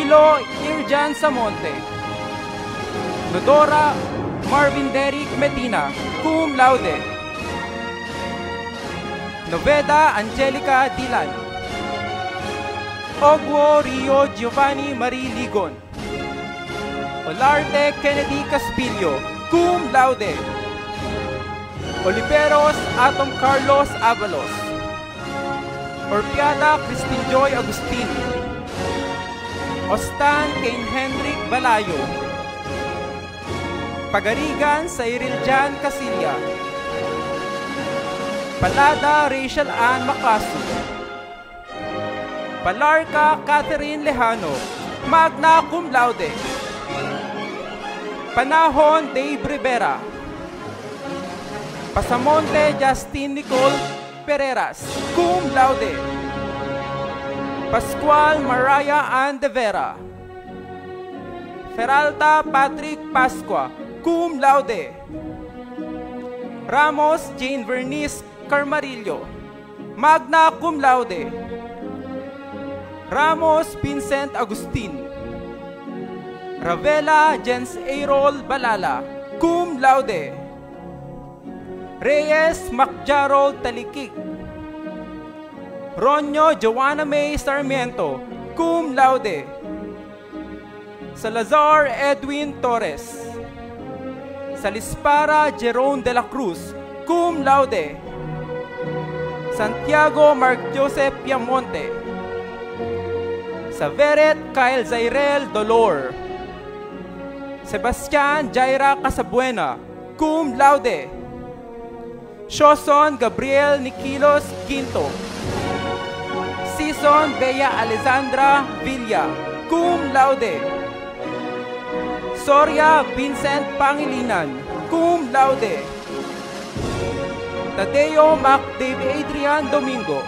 Camilo Irjan Samonte. Nodora Marvin Derrick Medina, cum laude. Noveda Angelica Dilan. Ogwo Rio Giovanni Marie Ligon. Olarte Kennedy Caspillo, cum laude. Oliveros Atom Carlos Avalos. Orpiada Christine Joy Agustin. Ostan Kane Hendrik Balayo. Pagarigan Cyril Jan Casilla. Palada Rachel Ann Macasu. Palarca Catherine Lejano, magna cum laude. Panahon Dave Rivera. Pasamonte Justin Nicole Pereras, cum laude. Pascual Mariah Ann de Vera. Feralta Patrick Pascua, cum laude. Ramos Jane Vernice Carmarillo, magna cum laude. Ramos Vincent Agustin. Ravela Jens Aerol Balala, cum laude. Reyes Macjarol Talikik. Ronyo Joanna May Sarmiento, cum laude. Salazar Edwin Torres. Salispara Jerome de la Cruz, cum laude. Santiago Mark Joseph Piamonte. Saveret Kyle Zairel Dolor. Sebastian Jaira Casabuena, cum laude. Shoson Gabriel Niquilos Quinto. Season Bea Alessandra Villa, cum laude. Soria Vincent Pangilinan, cum laude. Tadeo Mac Dave Adrian Domingo.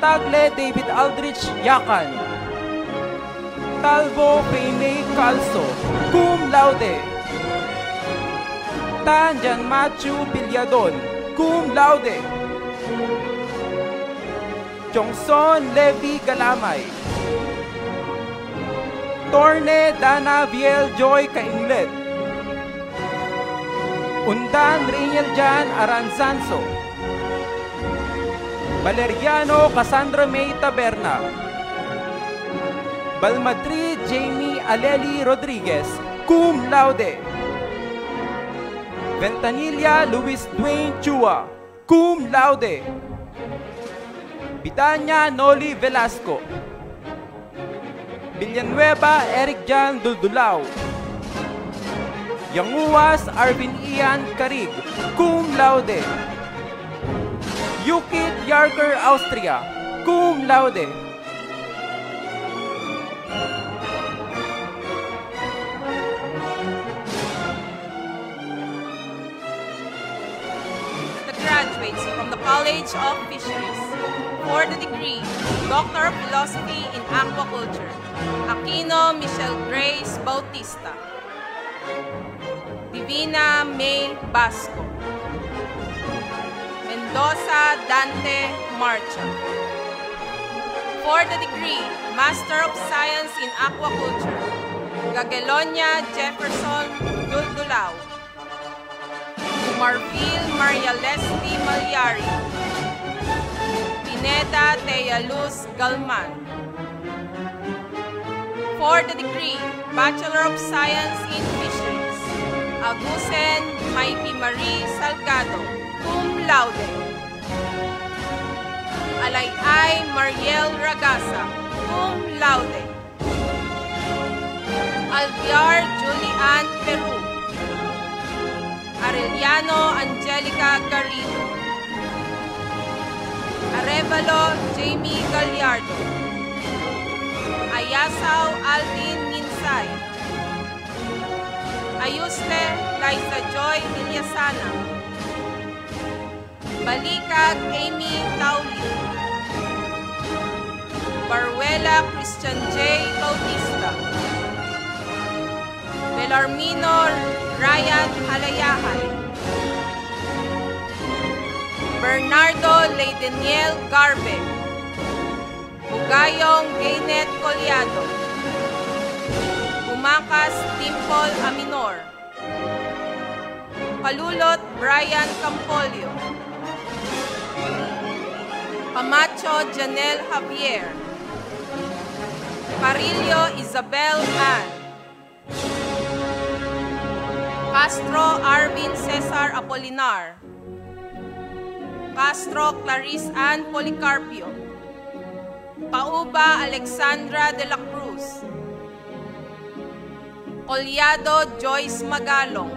Tagle David Aldrich Yakan. Talbo Peinay Calso, cum laude. Tanjan Matthew Bilyadon, cum laude. Jongson Levi Galamay. Torne Dana Viel Joy Kainglet. Undan Rainiel Jan Aranzanso. Valeriano Cassandra May Taberna. Balmadrid Jamie Aleli Rodriguez, cum laude. Ventanilla Luis Dwayne Chua, cum laude. Bitanya Noli Velasco. Villanueva Eric Jan Duldulao. Yanguas Arvin Ian Carig, cum laude. Yukit Yarker Austria, cum laude. The graduates from the College of Fisheries. For the degree, Doctor of Philosophy in Aquaculture, Aquino Michelle Grace Bautista. Divina May Basco. Mendoza Dante Marcha. For the degree, Master of Science in Aquaculture, Gagelonia Jefferson Duldulao. Marville Maria Leslie Malyari. Pineda Thea Luz Galman. For the degree, Bachelor of Science in Fisheries, Agusen Maiti Marie Salgado, cum laude. Alayay Mariel Ragasa, cum laude. Alviar Julian Peru. Arellano Angelica Garrido. Arevalo Jamie Gallardo. Ayasaw Alvin Minsay. Ayuste Liza Joy Ilyasana. Balikag Amy Tauli. Baruela Christian J. Bautista. Belarmino Ryan Halayahay. Bernardo Leideniel Garbe. Bugayong Gaynet Collado. Bumakas Dimple Aminor. Palulot Brian Campolio. Camacho Janel Javier. Carillo Isabel Ann. Castro Arvin Cesar Apolinar. Castro Clarice Ann Policarpio. Pauba Alexandra de la Cruz. Collado Joyce Magalong.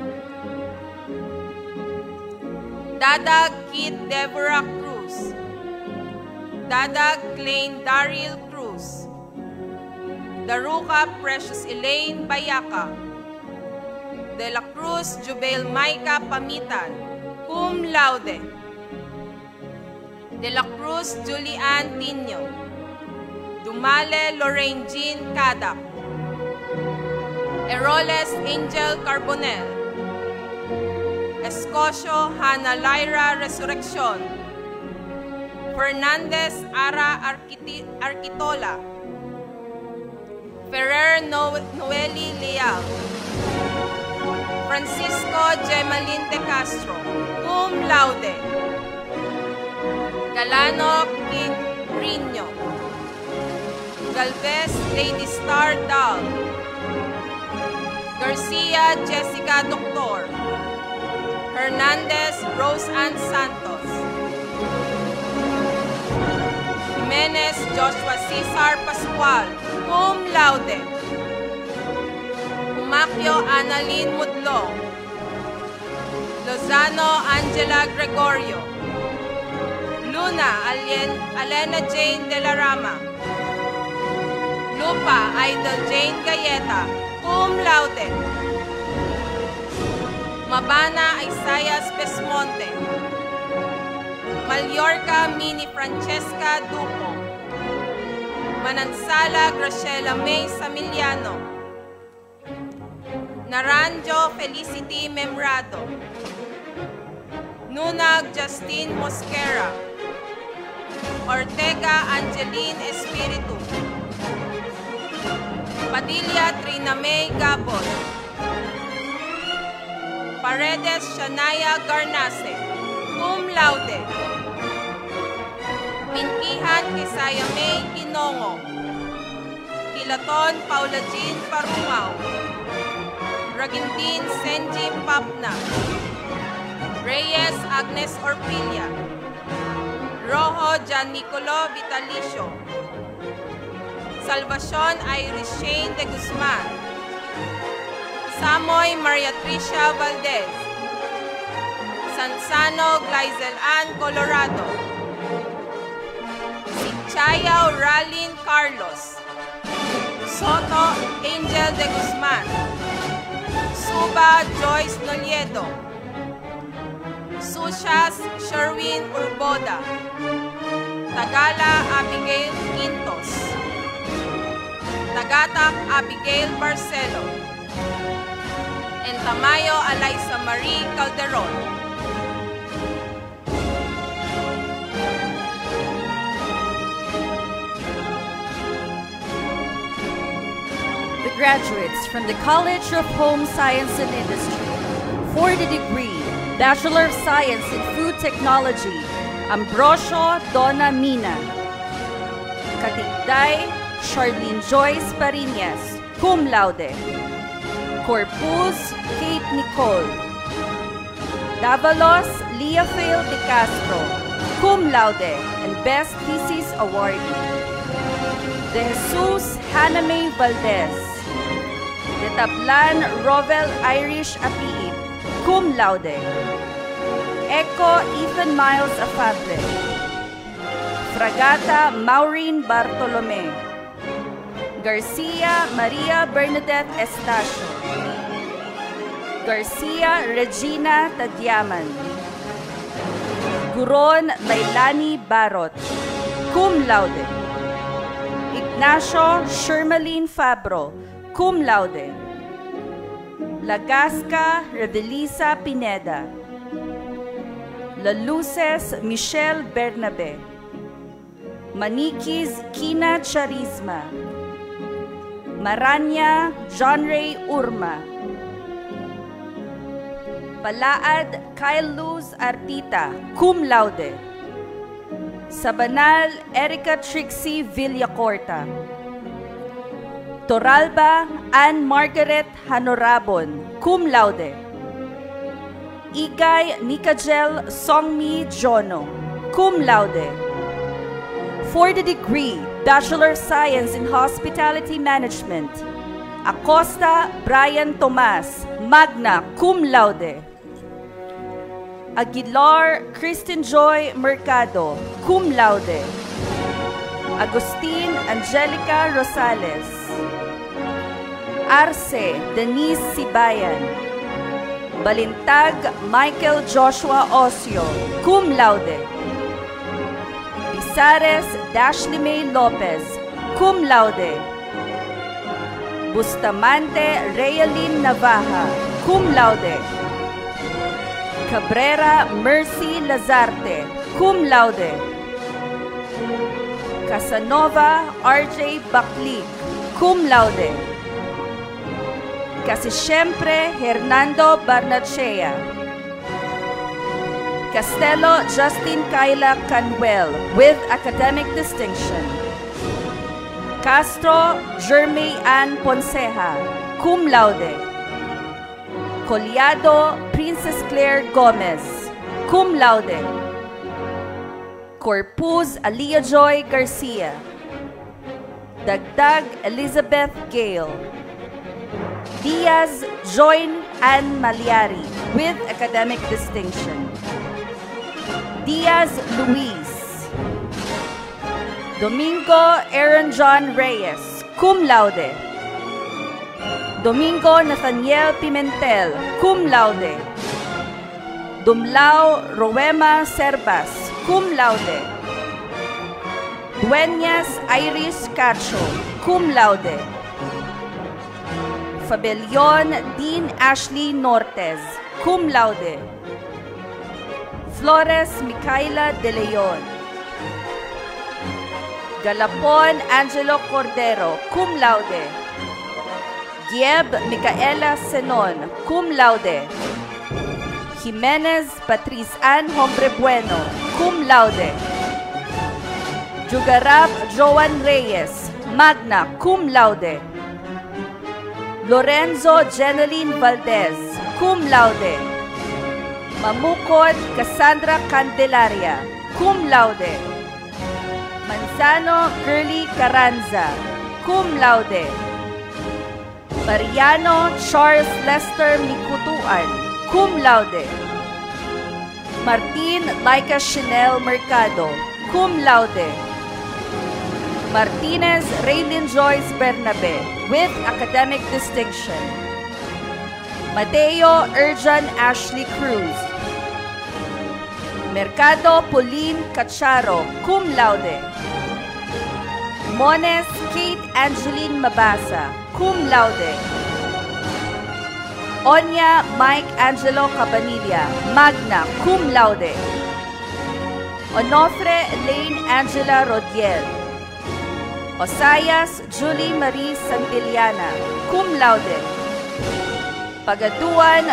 Dadag Kit Deborah Cruz. Dadag Klein Daryl Cruz. Daruca Precious Elaine Bayaka. De la Cruz Jubel Maika Pamitan, cum laude. De la Cruz Julian Tino. Dumale Lorraine Jean Cadak. Eroles Angel Carbonel. Escocio Hannah Lyra Resurrección. Fernandez Ara Arquitola. Ferrer Noeli Leal. Francisco Gemalin de Castro, cum laude. Galano Quirino. Galvez Lady Star Dal. Garcia Jessica Doctor. Hernandez Rose Ann Santos. Jimenez Joshua Cesar Pascual, cum laude. Macchio Annalyn Mudlong. Lozano Angela Gregorio. Luna Alena Jane de la Rama. Lupa Idol Jane Galleta, cum laude. Mabana Isaias Pesmonte. Mallorca Mini Francesca Duco. Manansala Graciela May Samiliano. Naranjo Felicity Membrado. Nunag Justine Mosquera. Ortega Angeline Espiritu. Padilla Trina May Gabon. Paredes Shania Garnase, cum laude. Pinkihan Kisaya May Kinongo. Kilaton Paula Jean Parungaw. Ragintin Senji Papna. Reyes Agnes Orpilia. Rojo Jan Nicolo Vitalicio. Salvacion Iris Shane de Guzman. Samoy Maria Tricia Valdez. Sansano Glyzel Ann Colorado. Sichayao Ralin Carlos. Soto Angel de Guzman. Suba Joyce Noliedo. Sushas Sherwin Urboda. Tagala Abigail Quintos. Tagatak Abigail Barcelo. Entamayo Alaysa Marie Calderon. The graduates from the College of Home Science and Industry for the degree Bachelor of Science in Food Technology, Ambrosio Donna Mina. Katigday Charlene Joyce Parinas, cum laude. Corpus Kate Nicole. Davalos Leophil De Castro, cum laude and Best Thesis Awardee. De Jesus Hannah May Valdez. De Tablan Rovel Irish Apiit, cum laude. Echo Ethan Miles Afable. Fragata Maureen Bartolome. Garcia Maria Bernadette Estacio. Garcia Regina Tadyaman. Guron Lailani Barot, cum laude. Ignacio Shermaline Fabro, cum laude. Lagasca Revelisa Pineda. La Luces Michelle Bernabe. Manikiz Kina Charisma, Maranya John Ray Urma, Palaad Kyle Luz Artita, cum laude. Sabanal Erica Trixie Villacorta, Toralba Ann Margaret Hanorabon, cum laude. Igay Nikajel Songmi Jono, cum laude. For the degree Bachelor of Science in Hospitality Management, Acosta Brian Tomas, magna cum laude. Aguilar Kristen Joy Mercado, cum laude. Agustin Angelica Rosales, Arce Denise Sibayan, Balintag Michael Joshua Osio, cum laude. Pisares Dashley May Lopez, cum laude. Bustamante Realin Navaja, cum laude. Cabrera Mercy Lazarte, cum laude. Casanova RJ Baclic, cum laude. Casi siempre Hernando Barnachea. Castelo Justin Kyla Canwell with academic distinction. Castro Jeremy Ann Ponceja, cum laude. Collado Princess Claire Gomez, cum laude. Corpus Alia Joy Garcia, Dagdag Elizabeth Gale, Diaz Join Ann Maliari with academic distinction. Diaz Luis, Domingo Aaron John Reyes, cum laude. Domingo Nathaniel Pimentel, cum laude. Dumlao Rowema Servas, cum laude. Dueñas Iris Cacho, cum laude. Fabelion Dean Ashley Nortez, cum laude. Flores Micaela De Leon, Galapon Angelo Cordero, cum laude. Gieb Micaela Senon, cum laude. Jimenez Patriz Ann Hombre Bueno, cum laude. Jugarap Joan Reyes, magna, cum laude. Lorenzo Jeneline Valdez, cum laude. Mamukod Cassandra Candelaria, cum laude. Manzano Curly Carranza, cum laude. Mariano Charles Lester Mikutuan, cum laude. Martin Laika Chanel Mercado, cum laude. Martinez Raylin Joyce Bernabe, with academic distinction. Mateo Erjan Ashley Cruz. Mercado Pauline Cacharo, cum laude. Mones Kate Angeline Mabasa, cum laude. Onya Mike Angelo Cabanilla, magna, cum laude. Onofre Elaine Angela Rodiel. Osayas Julie Marie Santillana, cum laude. Pagaduan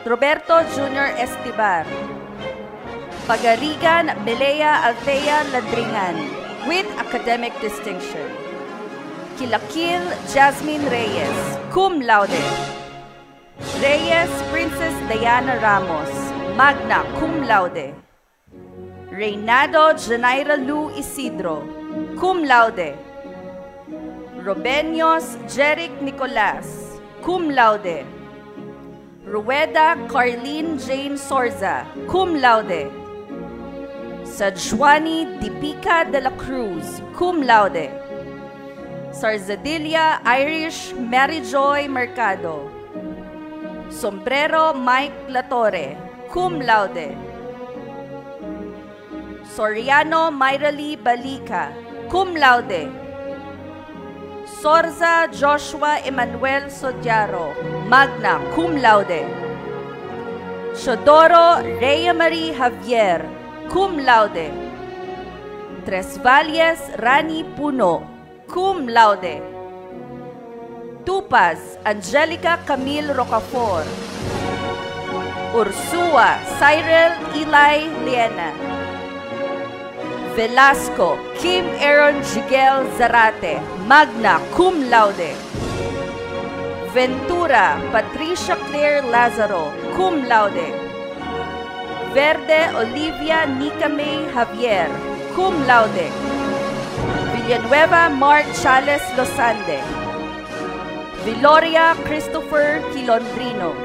Roberto Jr. Estibar. Pagarigan Melea Althea Landringan, with academic distinction. Kilakil Jasmine Reyes, cum laude. Reyes Princess Diana Ramos, magna, cum laude. Reynado Janaira Lu Isidro, cum laude. Robeños Jeric Nicolas, cum laude. Rueda Carlene Jane Sorza, cum laude. Sajwani Deepica de la Cruz, cum laude. Sarzadilla Irish Mary Joy Mercado. Sombrero Mike Latorre, cum laude. Soriano Myrali Balica, cum laude. Sorza Joshua Emmanuel Sodiaro, magna, cum laude. Chodoro Rhea Marie Javier, cum laude. Tres Valles Rani Puno, cum laude. Tupaz Angelica Camille Rocafort. Ursua Cyril Eli Liena. Velasco Kim Aaron Jigel Zarate, magna cum laude. Ventura Patricia Claire Lazaro, cum laude. Verde Olivia Nicamay Javier, cum laude. Villanueva Mark Chales Losande. Viloria Christopher Quilondrino.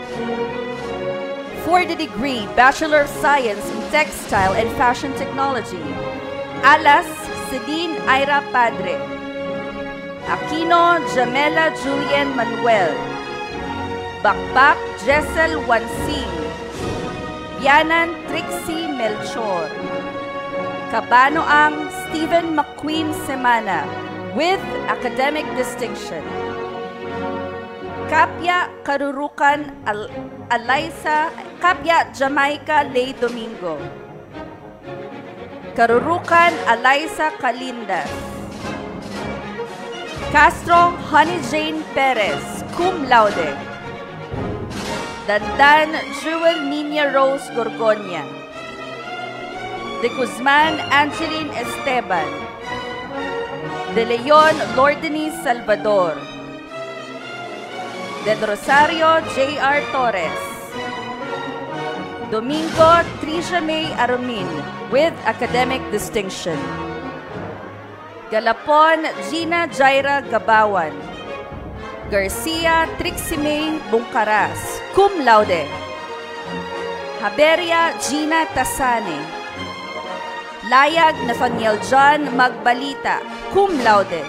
For the degree Bachelor of Science in Textile and Fashion Technology, Alas Celine Ira Padre. Aquino Jamela Julian Manuel. Bakbak Jessel Wansing. Bianan Trixie Melchor. Kabanoang Stephen McQueen Semana with academic distinction. Kapya Karurukan Kapya Jamaica Ley Domingo. Karurukan Alaysa Kalindas. Castro Honey Jane Perez, cum laude. Dandan Jewel Nina Rose Gorgonia. De Guzman Angeline Esteban. De Leon Lordini Salvador. Del Rosario J.R. Torres. Domingo Tricia May Arumin with academic distinction. Galapon Gina Jaira Gabawan. Garcia Trixie May Bungcaras, cum laude. Haberia Gina Tasane. Layag Nathaniel John Magbalita, cum laude.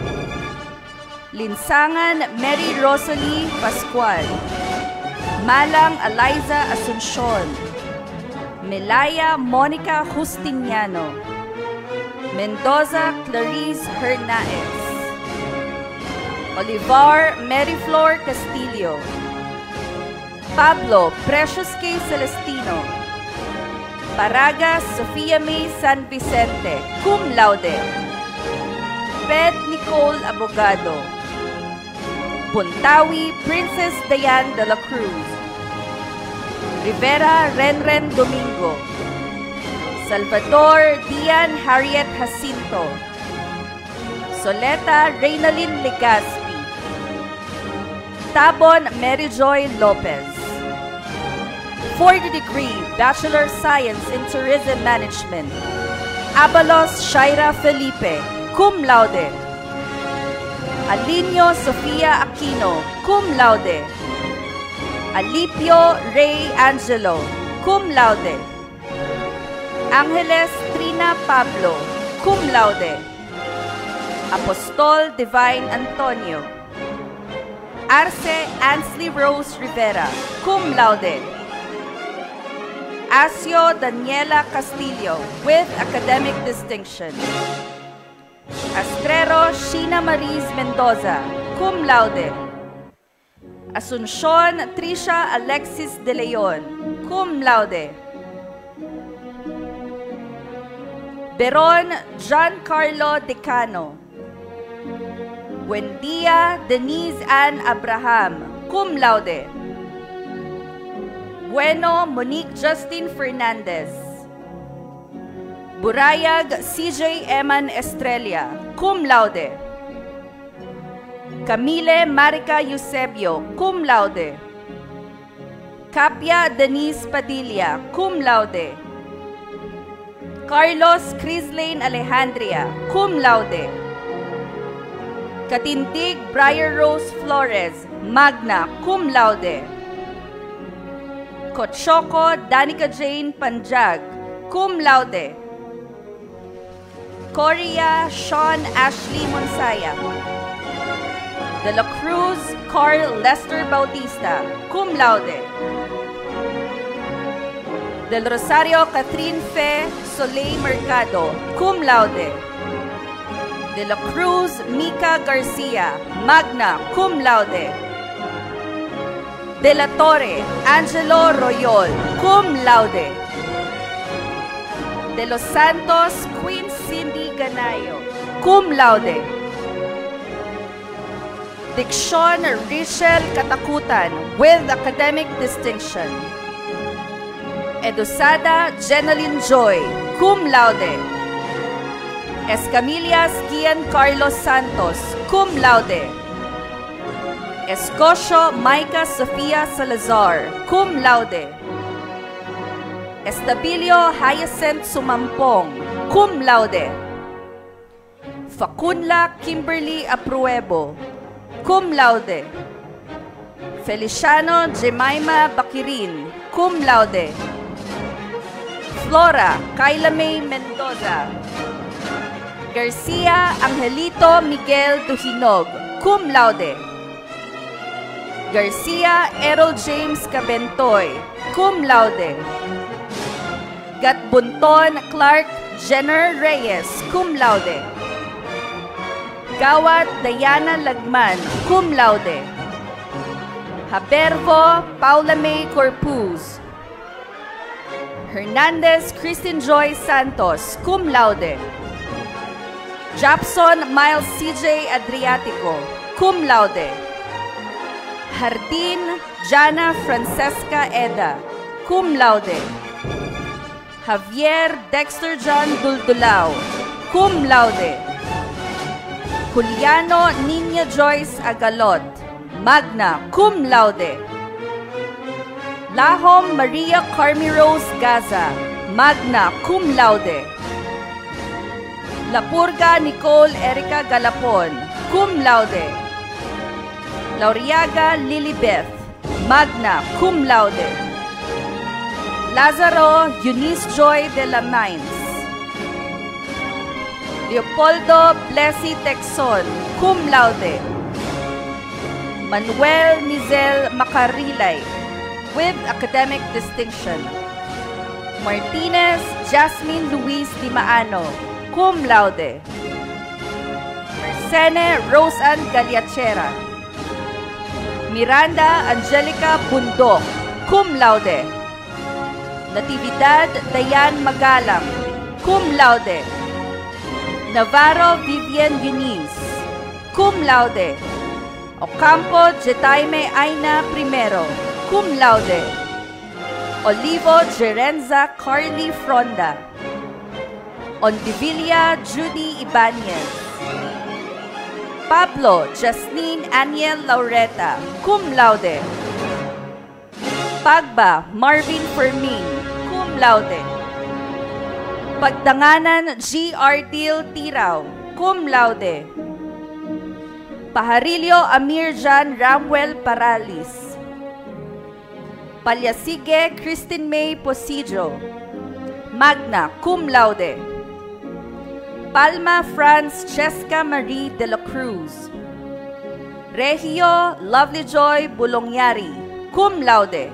Linsangan Mary Rosalie Pascual. Malang Eliza Asuncion. Melaya Monica Justiniano. Mendoza Clarice Hernaez. Olivar Maryflor Castillo. Pablo Precious K. Celestino. Paragas Sofia May San Vicente, cum laude. Ped Nicole Abogado. Puntawi Princess Diane de la Cruz. Rivera Renren Domingo. Salvador Dian Harriet Jacinto. Soleta Reynalyn Legazpi. Tabon Mary Joy Lopez. For the degree Bachelor of Science in Tourism Management, Abalos Shaira Felipe, cum laude. Alinio Sofia Aquino, cum laude. Alipio Ray Angelo, cum laude. Angeles Trina Pablo, cum laude. Apostol Divine Antonio. Arce Ansley Rose Rivera, cum laude. Asio Daniela Castillo with academic distinction. Astrero Sheena Maris Mendoza, cum laude. Asuncion Tricia Alexis De Leon, cum laude. Beron Giancarlo Decano. Buendia Denise Ann Abraham, cum laude. Bueno Monique Justin Fernandez. Burayag CJ Eman Estrella, cum laude. Camille Marica Eusebio, cum laude. Capia Denise Padilla, cum laude. Carlos Crislane Alejandria, cum laude. Katindig Briar Rose Flores, magna, cum laude. Kotshoko Danica Jane Panjag, cum laude. Coria Sean Ashley Monsaya. De la Cruz Carl Lester Bautista, cum laude. Del Rosario Catherine Fe Soleil Mercado, cum laude. De la Cruz Mica Garcia, magna, cum laude. De la Torre Angelo Royol, cum laude. De Los Santos Queen Cindy Ganayo, cum laude. Diksyon Rachel Katakutan with academic distinction. Edusada Jeneline Joy, cum laude. Escamillas Gian Carlos Santos, cum laude. Escocio Maika Sofia Salazar, cum laude. Estabilio Hyacinth Sumampong, cum laude. Facunla Kimberly Apruebo, cum laude. Feliciano Jemima Bakirin, cum laude. Flora Kyla May Mendoza. Garcia Angelito Miguel Duhinog, cum laude. Garcia Errol James Cabentoy, cum laude. Gatbunton Clark Jenner Reyes, cum laude. Gawat Diana Lagman, cum laude. Habervo Paula May Corpuz. Hernandez Christine Joy Santos, cum laude. Japson Miles CJ Adriatico, cum laude. Hardin Jana Francesca Eda, cum laude. Javier Dexter John Duldulao, cum laude. Juliano Niña Joyce Agalot, magna, cum laude. Lahom Maria Carmi Rose Gaza, magna, cum laude. Lapurga Nicole Erica Galapon, cum laude. Lauriaga Lilibeth, magna, cum laude. Lazaro Eunice Joy de la Mines. Leopoldo Blessy Texon, cum laude. Manuel Mizel Macarilay, with academic distinction. Martinez Jasmine Luis Dimaano, cum laude. Mersene Roseann Galiachera. Miranda Angelica Bundok, cum laude. Natividad Dayan Magalang, cum laude. Navarro Vivian Eunice, cum laude. Ocampo Jetaime Aina Primero, cum laude. Olivo Gerenza Carly Fronda. Ondivilla Judy Ibanez. Pablo Jasmine Aniel Laureta, cum laude. Pagba Marvin Fermin, cum laude. Pagdanganan G. Ardil Tiraw, cum laude. Pajarillo Amir Jan Ramwell Paralis. Palyasige Christine May Posidro, magna, cum laude. Palma Franz Cheska Marie de la Cruz. Regio Lovelyjoy Bulongyari, cum laude.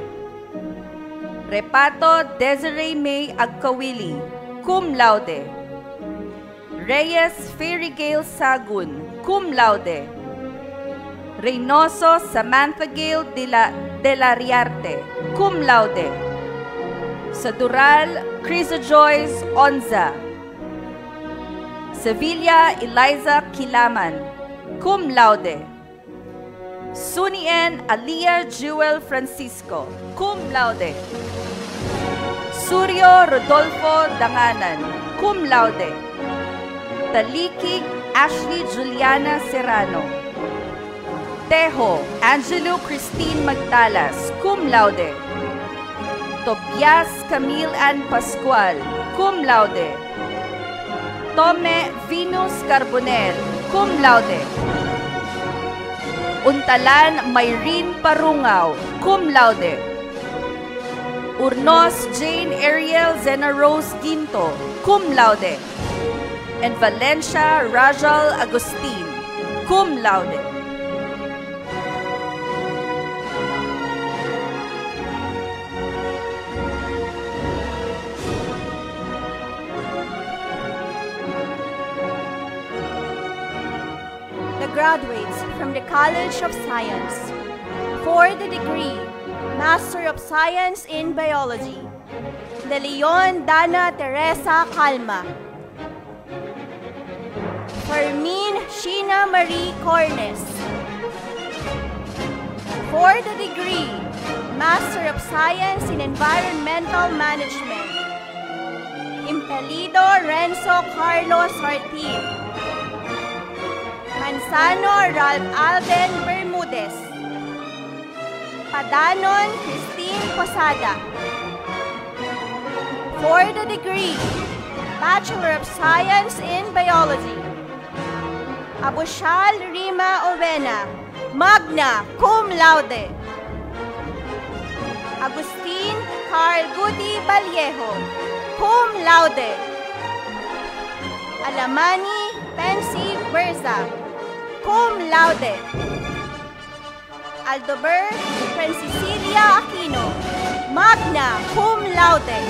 Repato Desiree May Agkawili, cum laude. Reyes Fairygale Sagun, cum laude. Reynoso Samantha Gale de la Riarte, cum laude. Sadural Crisa Joyce Onza. Sevilla Eliza Kilaman, cum laude. Sunien Alia Jewel Francisco, cum laude. Suryo Rodolfo Danganan, cum laude. Talikig Ashley Juliana Serrano. Tejo Angelo Christine Magtalas, cum laude. Tobias Camille Ann Pascual, cum laude. Tome Venus Carbonel, cum laude. Untalan Mayrene Parungaw, cum laude. Urnos Jane Ariel Zena Rose Ginto, cum laude. And Valencia Rajal Agustin, cum laude. Graduates from the College of Science for the degree Master of Science in Biology, De Leon Dana Teresa Calma. Fermin Sheena Marie Cornes. For the degree, Master of Science in Environmental Management, Impelido Renzo Carlos Ortiz. Manzano Ralph Alden Bermudez. Padanon Christine Posada. For the degree, Bachelor of Science in Biology, Abushal Rima Ovena, magna cum laude. Agustin Carl Guti Vallejo, cum laude. Alamani Pensi Berza, cum laude. Aldober Francicilia Aquino, magna cum laude.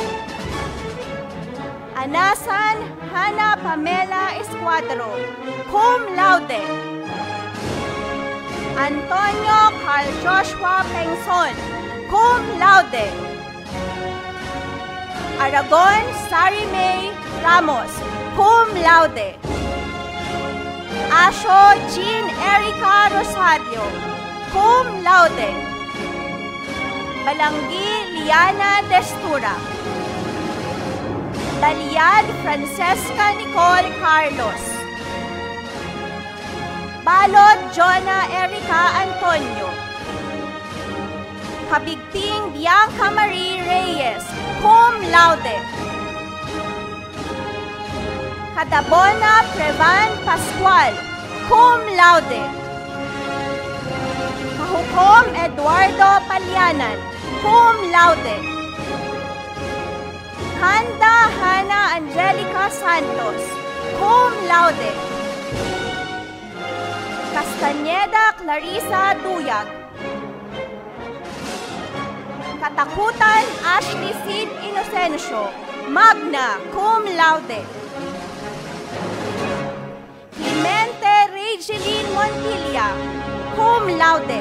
Anasan Hana Pamela Escuadro, cum laude. Antonio Carl Joshua Pengson, cum laude. Aragon Sari May Ramos, cum laude. Asho Jean Erica Rosario, cum laude. Balanggi Liana Destura. Daliad Francesca Nicole Carlos. Balot Jonah Erica Antonio. Kabigting Bianca Marie Reyes, cum laude. Kadabona Prevan Pascual, cum laude. Kahukom Eduardo Palianan, cum laude. Handa Hana Angelica Santos, cum laude. Castañeda Clarissa Duyag. Katakutan Ashley Sid Inocencio, magna cum laude. Clemente Regeline Montilla, cum laude.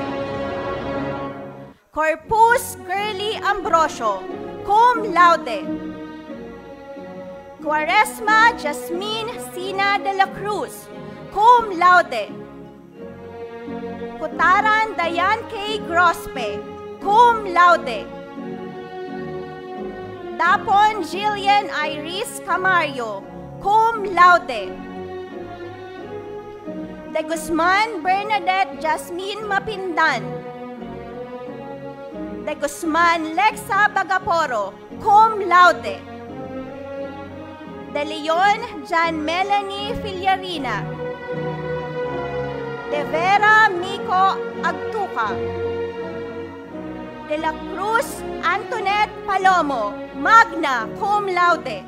Corpus Curly Ambrosio, cum laude. Quaresma Jasmine Sina de la Cruz, cum laude. Kutaran Dayan K. Grospe, cum laude. Dapon Jillian Iris Camario, cum laude. De Guzman Bernadette Jasmine Mapindan. De Guzman Lexa Bagaporo, cum laude. De Leon Jan Melanie Filiarina. De Vera Miko Agtuca. De la Cruz Antoinette Palomo, magna cum laude.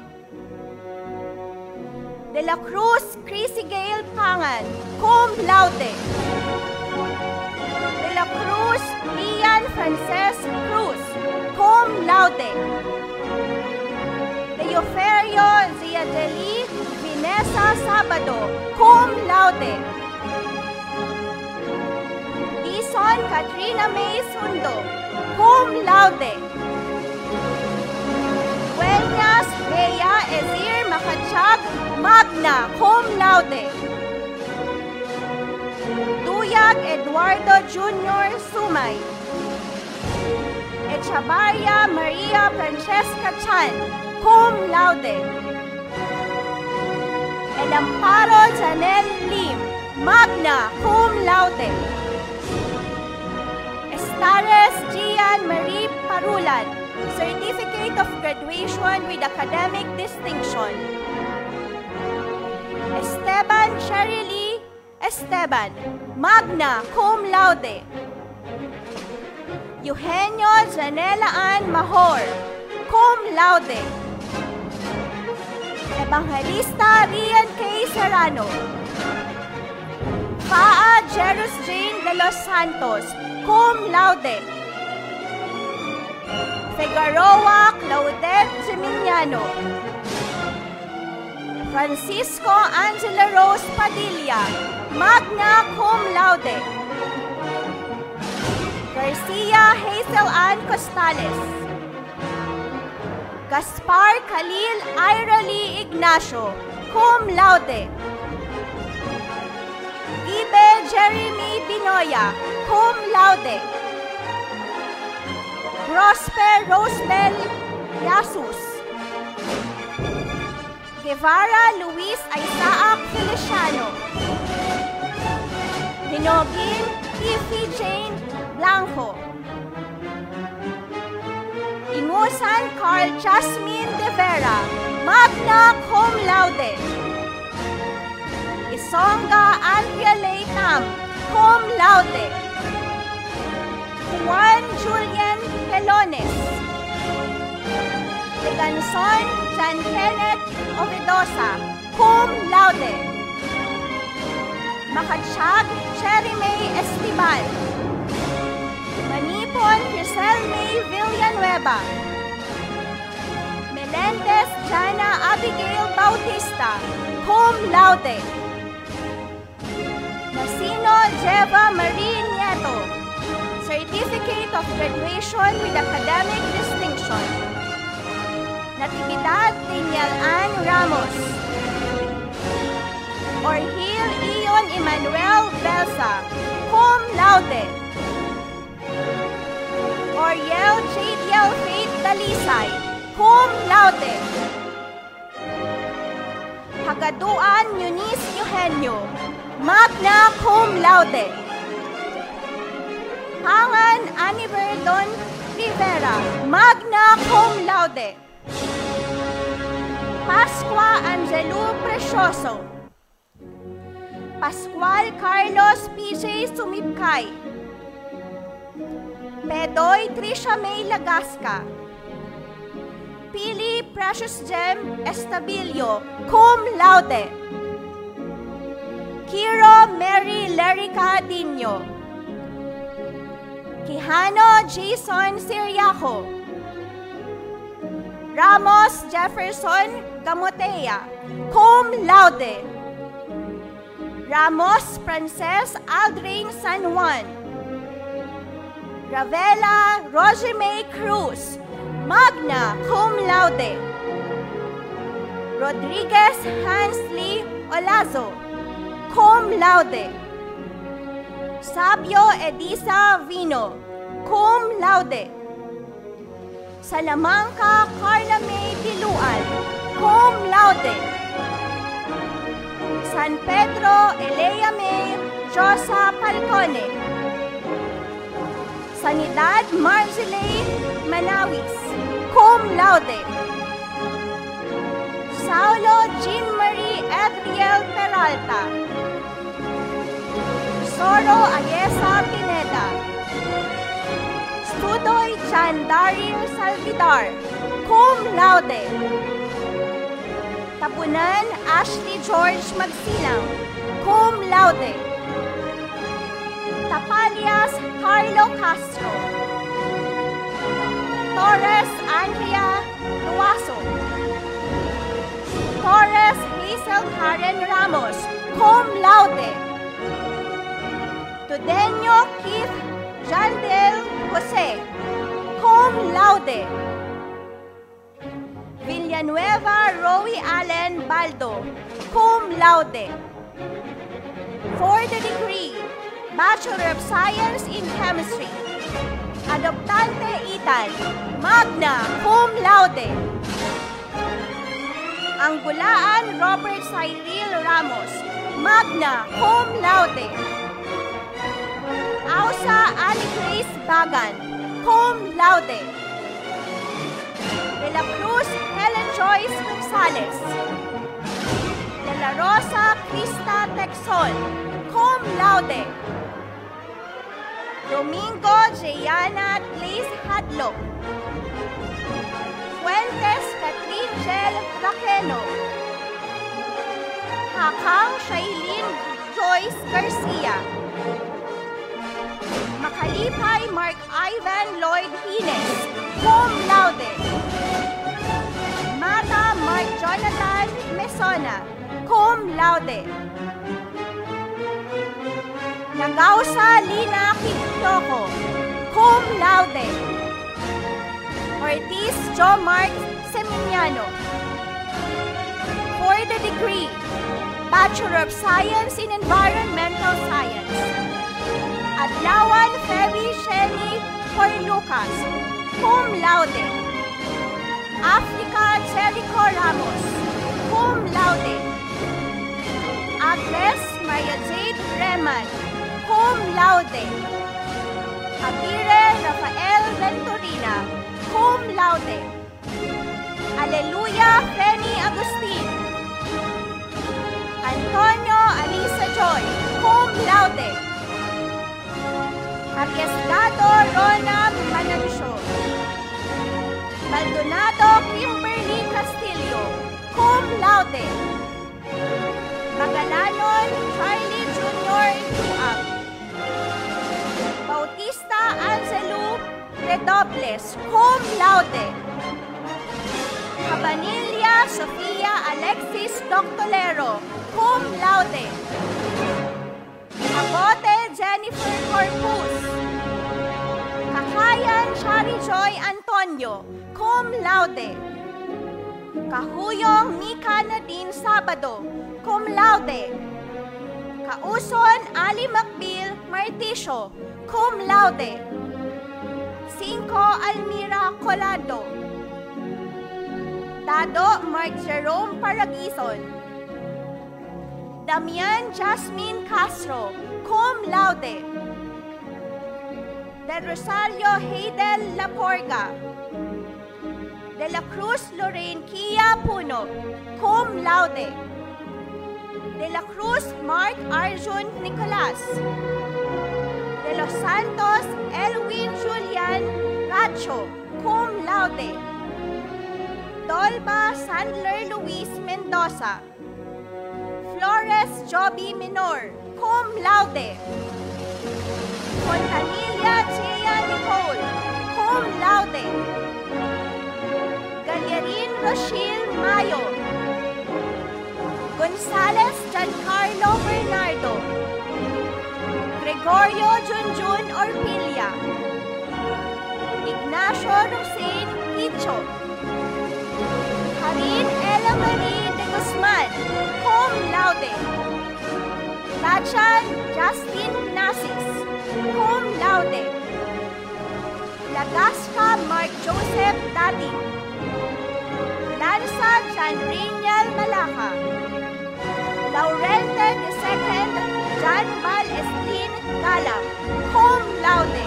De la Cruz Chrissy Gail Pangan, cum laude. De la Cruz Ian Frances Cruz, cum laude. De Yoferio Ziadeli Vanessa Sabado, cum laude. Dison Katrina May Sundo, cum laude. Buenas Bea Ezir Makachag, magna cum laude. Duyag Eduardo Jr. Sumay. Echavarria Maria Francesca Chan, cum laude. El Amparo Janel Lim, magna cum laude. Estares Gian Marie Parulan, Certificate of Graduation with Academic Distinction. Esteban Sherily Esteban, magna cum laude. Eugenio Janela Ann Mahor, cum laude. Evangelista Rian K. Serrano. Faa Jerus Jane de los Santos, cum laude. Figueroa Claudette Geminiano. Francisco Angela Rose Padilla, magna cum laude. Garcia Hazel Ann Costales. Gaspar Khalil Irali Ignacio, cum laude. Ibe Jeremy Binoya, cum laude. Prosper Rosebel Yasus. Guevara Luis Isaac Feliciano. Hinogin Tiffy Jane Blanco. Ingusan Carl Jasmine De Vera, magna cum laude. Isonga Andrea Leitam, cum laude. Juan Julian Pelones. Leganson John Kenneth Ovidosa, cum laude. Makatsyag Cherry May Estiban. Manipon Giselle May Villanueva. Melendez Jana Abigail Bautista, cum laude. Masino Jeva Marie Nieto, Certificate of Graduation with Academic Distinction. Natividad Daniel Ann Ramos. Orhil Ion Emmanuel Belsa, cum laude. Oriel Jadiel Faith Dalisay, cum laude. Hagaduan Eunice Eugenio, magna cum laude. Hangan Aniberdon Rivera, magna cum laude. Pascua Angelo Precioso. Pascual Carlos PJ Sumipkay. Pedoy Trisha May Lagasca. Pili Precious Gem Estabilio, cum laude. Kiro Mary Lerica Dino. Quijano Jason Siriaco. Ramos Jefferson Gamotea, cum laude. Ramos Frances Aldrain San Juan. Ravela Rosemay Cruz, magna cum laude. Rodriguez Hansley Olazo, cum laude. Sabio Edisa Vino, cum laude. Salamanca Carla May Diluan, cum laude. San Pedro Elea May Josa Falcone. Sanidad Marzilay Manawis, cum laude. Saulo Jean Marie Adriel Peralta. Soro Ayesa Pineda. Studoy John Daryl Salvidar, cum laude. Tapunan Ashley George Magsilang, cum laude. Tapalias Carlo Castro. Torres Andrea Luaso. Torres Hazel Karen Ramos, cum laude. Tudeño Keith Jandel Jose, cum laude. Villanueva Rowie Allen Baldo, cum laude. For the degree, Bachelor of Science in Chemistry, Adoptante Ethan, magna cum laude. Anggulaan Robert Cyril Ramos, magna cum laude. Ausa Annie Grace Bagan, cum laude. De la Cruz Helen Joyce Gonzalez. De la Rosa Krista Texon, cum laude. Domingo Jayana Glaze Hadlock. Fuentes Catherine Gel Raqueno. Hakang Shailene Joyce Garcia. Makalipay Mark Ivan Lloyd Hines, cum laude. Mata Mark Jonathan Mesona, cum laude. Nagausa Lina Quintoko, cum laude. Ortiz Jo Mark Seminiano. For the degree, Bachelor of Science in Environmental Science, Adlawan Feby Sheni Lucas, cum laude. Africa Jericho Ramos, cum laude. Agnes Maria Jade Reman, cum laude. Aguirre Rafael Venturina, cum laude. Aleluya Frenny Agustin. Antonio Alisa Joy, cum laude. Arriesgado Rona Manancio. Maldonado Kimberly Castillo, cum laude. Magalanon Charlie Jr. Tuang. Bautista Angelo Redobles, cum laude. Cabanilla Sofia Alexis Doctolero, cum laude. Abote Jennifer Corpus. Kakayan Shari Joy Antonio, cum laude. Kahuyong Mika Nadine Sabado, cum laude. Kauson Ali Macbil Marticio, cum laude. 5 Almira Colado. Dado Mark Jerome Paragison. Damian Jasmine Castro, cum laude. De Rosario Haydel Laporga. De la Cruz Lorraine Kia Puno, cum laude. De la Cruz Mark Arjun Nicolas. De los Santos Elwin Julian Racho, cum laude. Dolba Sandler Luis Mendoza. Flores Joby Minor, cum laude. Fontanilla Chia Nicole, cum laude. Gallerin Rochelle Mayo. Gonzales Giancarlo Bernardo. Gregorio Junjun Orpilia. Ignacio Rosin Kicho. Karin Ella Marie de Guzman, cum laude. Tachan Justin Nasis, cum laude. Lagasca Mark Joseph Dating. Lanza Jan Rinyal Malaca. Laurente II Jan Balestin Galang, cum laude.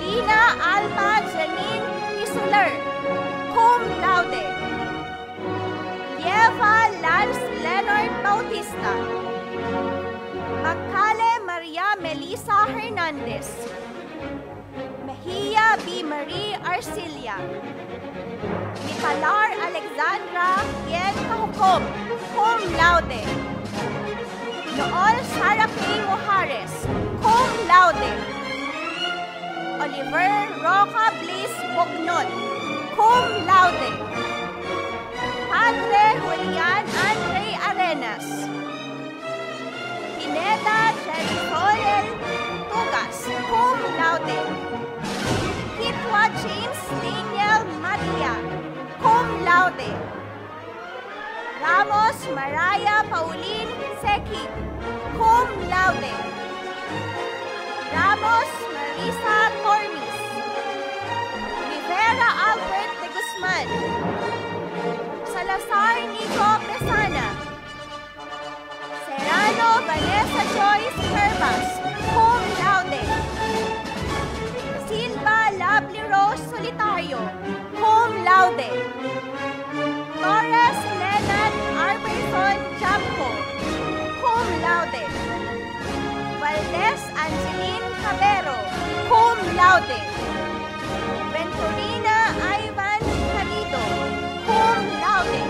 Lina Alba Janine Isuler, cum laude. Eva Lance Leonard Bautista. Magkale Maria Melissa Hernandez. Mejia B. Marie Arcilia. Nicalar Alexandra Yen Kahukom, cum laude. Nool Sara K. Mojares, cum laude. Oliver Roca Bliss Bognon, cum laude. Padre Julian Andre Arenas. Pineda Jerichoel Tugas, cum laude. Kitwa James Daniel Matia, cum laude. Ramos Mariah Pauline Seki, cum laude. Ramos Marisa Tormis. Rivera Albert de Guzman. Salazar Nico Pesana. Serrano Vanessa Joyce Herbas, cum laude. Silva Lovely Rose Solitario, cum laude. Torres Leonard Arberson Jampo, cum laude. Valdez Angeline Cabero, cum laude. Venturina Ivan Carido, cum laude.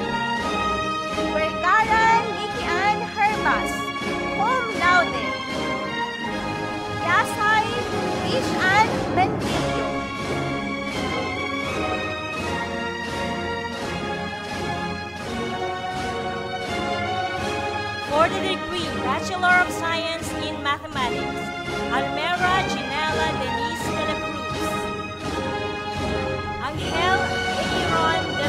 Vergara Nikki Ann Herbas, cum laude. Yasay Ish Ann Bentillo. For the degree Bachelor of Science in Mathematics, Almera Ginela Denise de la Cruz. Angel Aaron de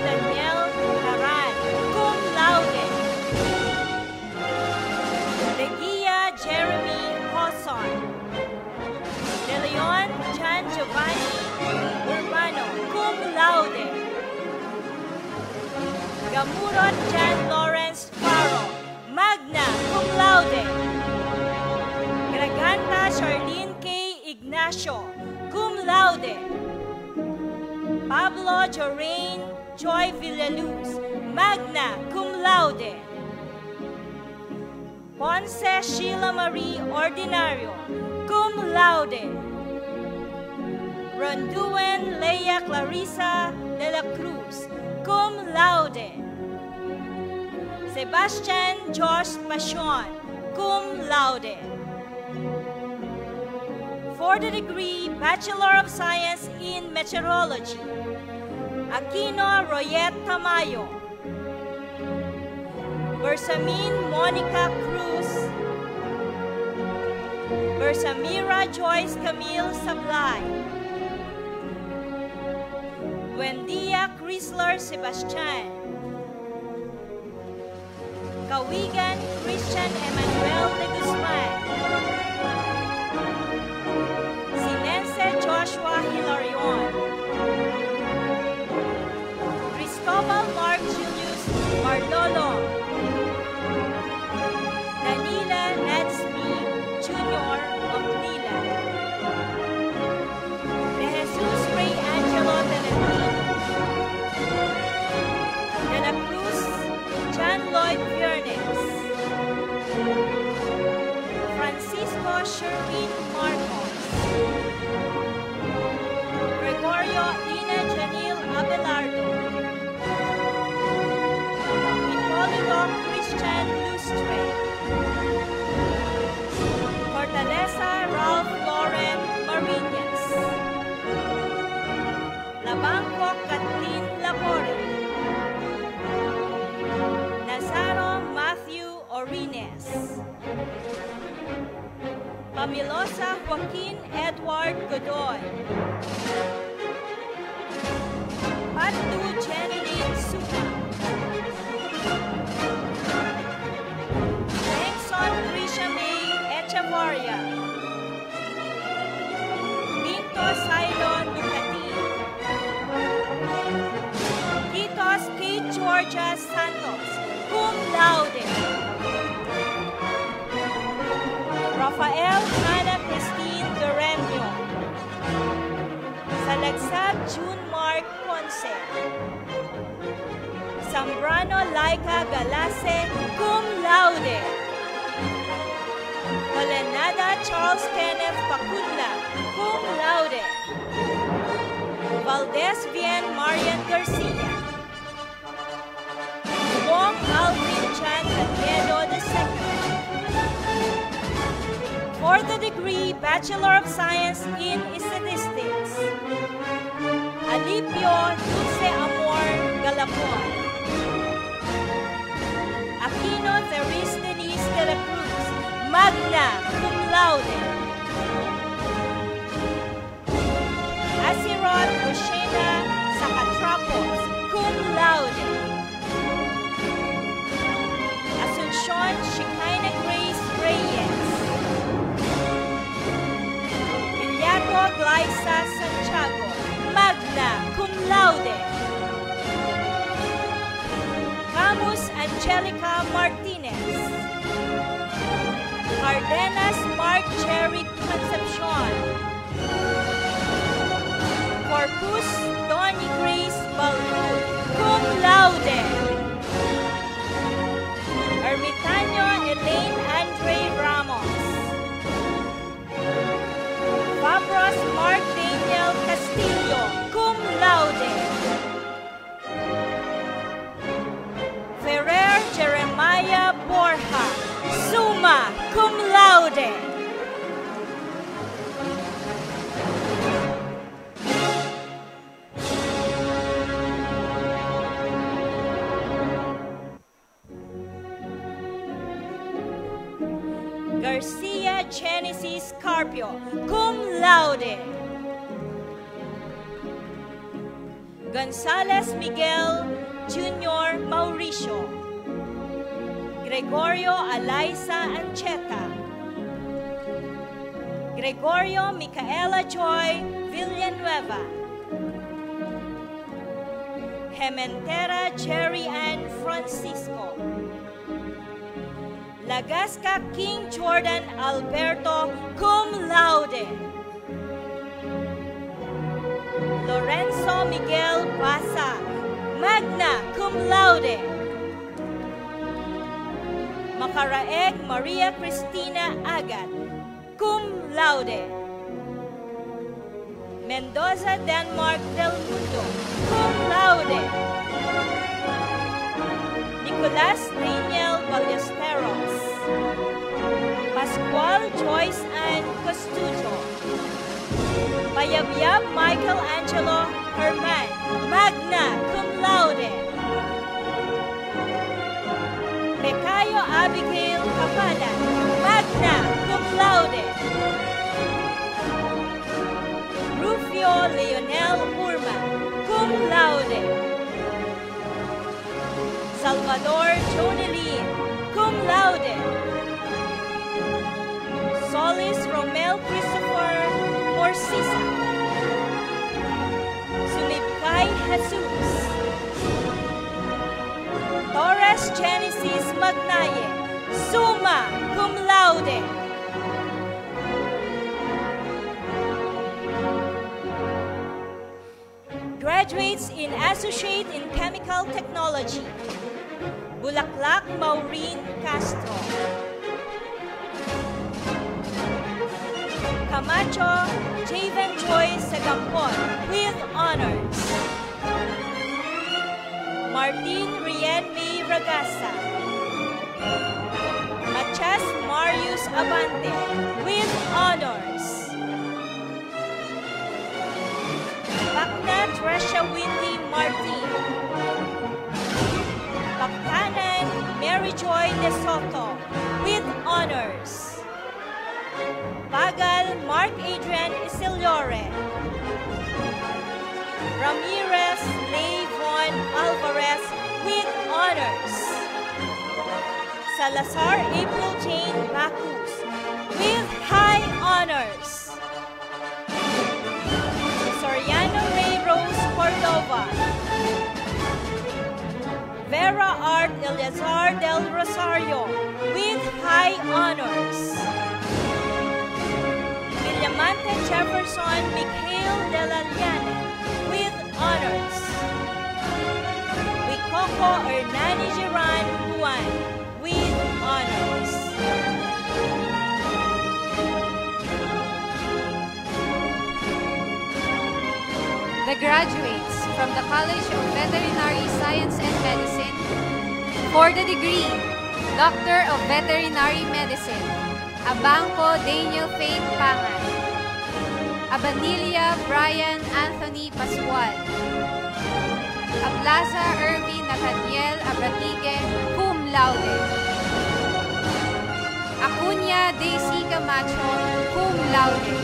Daniel Caran, cum laude. Leguia Jeremy Hoson. De Leon Jan Giovanni Urbano, cum laude. Gamurot Jan Lawrence Faro, magna cum laude. Graganta Charlene K. Ignacio, cum laude. Pablo Jorain Joy Villaluz, magna cum laude. Ponce Sheila Marie Ordinario, cum laude. Ronduen Leia Clarissa de la Cruz, cum laude. Sebastian Josh Pasion, cum laude. For the degree Bachelor of Science in Meteorology, Aquino Royet Tamayo. Bersamin Monica Cruz. Bersamira Joyce Camille Sablay. Buendia Chrysler Sebastian. Kawigan Christian Emmanuel de Guzman. Sinense Joshua Hilarion. Cristobal Mark Julius Marlolo. Danila Nadsby Jr. of Nila. De Jesus Ray Angelo Teletin. De la Cruz John Lloyd Viernes. Francisco Sherwin Marcos. Gregorio Ina Janil Abelardo. Hipólito Christian Lustre. Fortaleza Ralph Lauren Marinas. Labanco Kathleen Labore. Nazaro Matthew Orines. Pamilosa Joaquin Edward Godoy. Patu Jeneline Suka. Lengson Grisha May Echevarria. Pinto Silo Ducati. Titos K. Georgia Santos, cum laude. Rafael Hannah Christine Durenio. Salagsab June Mark Ponce. Zambrano Laika Galase, cum laude. Colenada Charles Kenneth Pacudla, cum laude. Valdez Bien Marian Garcia. Wong Alvin Chan Catedo II. For the degree Bachelor of Science in Statistics, Alipio Dulce Amor Galapon. Aquino Therese Denise de la Cruz, magna cum laude. Asirot Bushena Sacatrapos, cum laude. Asuncion Shekinah Grace Reyes. Iliaco Glyza Santiago, magna cum laude. Camus Angelica Martinez. Cardenas Mark Cherry Concepcion. Corpus Donny Grace Balrud, cum laude. Ermitaño Elaine Andre Ramos. Fabros Mark Daniel Castillo, cum laude. Ferrer Jeremiah Borja, summa cum laude. Garcia Genesis Carpio, cum laude. Gonzales Miguel Jr. Mauricio, Gregorio Alaysa Ancheta, Gregorio Micaela Joy Villanueva, Hementera Jerry Ann Francisco, Lagasca King Jordan Alberto cum laude, Lorenzo Miguel Basa magna cum laude, Macaraeg Maria Cristina Agat cum laude, Mendoza Denmark del Mundo cum laude, Nicolas Daniel Ballesteros, Pascual Joyce Ann Costujo, Payabyab Michael Angelo Herman magna cum laude, Pecayo Abigail Kapalan magna cum laude, Rufio Leonel Urma cum laude, Salvador Jonelin cum laude, Solis Romel Christopher Morsisa, Sumibkay Jesus, Torres Genesis Magnaye summa cum laude, graduates in Associate in Chemical Technology, Bulaklak Maureen Castro, Camacho Javen Joy Sagampon with honors, Martin Rien May Ragasa, Machas Marius Abante with honors, Bakna Tresha Windy Martin, Baktanan Mary Joy De Soto with honors, Bagal Mark Adrian Isilore, Ramirez Leyvon Alvarez with honors, Salazar April Jane Bacus with high honors, Soriano Ray Rose Cordova, Vera Art Eleazar del Rosario with high honors, Villamante Jefferson Mikhail de la Llana with honors, Wikoko Hernani Giran Juan with honors. The graduates from the College of Veterinary Science and Medicine for the degree Doctor of Veterinary Medicine, Abangco Daniel Faith Pangan, Abanilla Brian Anthony Pascual, Aplaza Irvin Nathaniel Abratique cum laude, Acuña Daisy Camacho cum laude,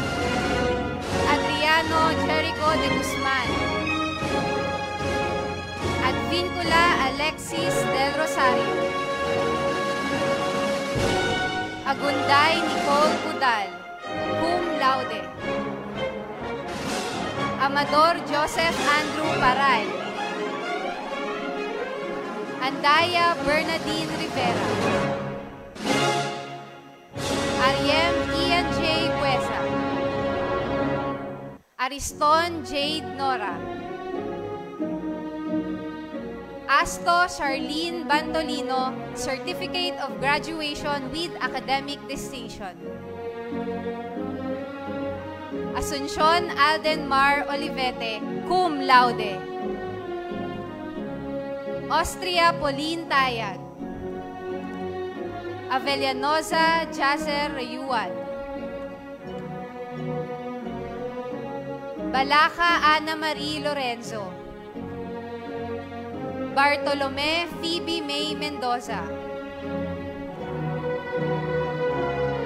Adriano Jericho de Guzman, Advincula Alexis del Rosario, Agunday Nicole Budal, cum laude, Amador Joseph Andrew Paral, Andaya Bernadine Rivera, Ariem Ian J. Buesa, Ariston Jade Nora, Asto Charlene Bantolino, Certificate of Graduation with Academic Distinction. Asuncion Alden Mar Olivete, cum laude. Austria Pauline Tayag, Avellanosa Jaser Rayuan, Balaca Ana Marie Lorenzo, Bartolome Phoebe May Mendoza,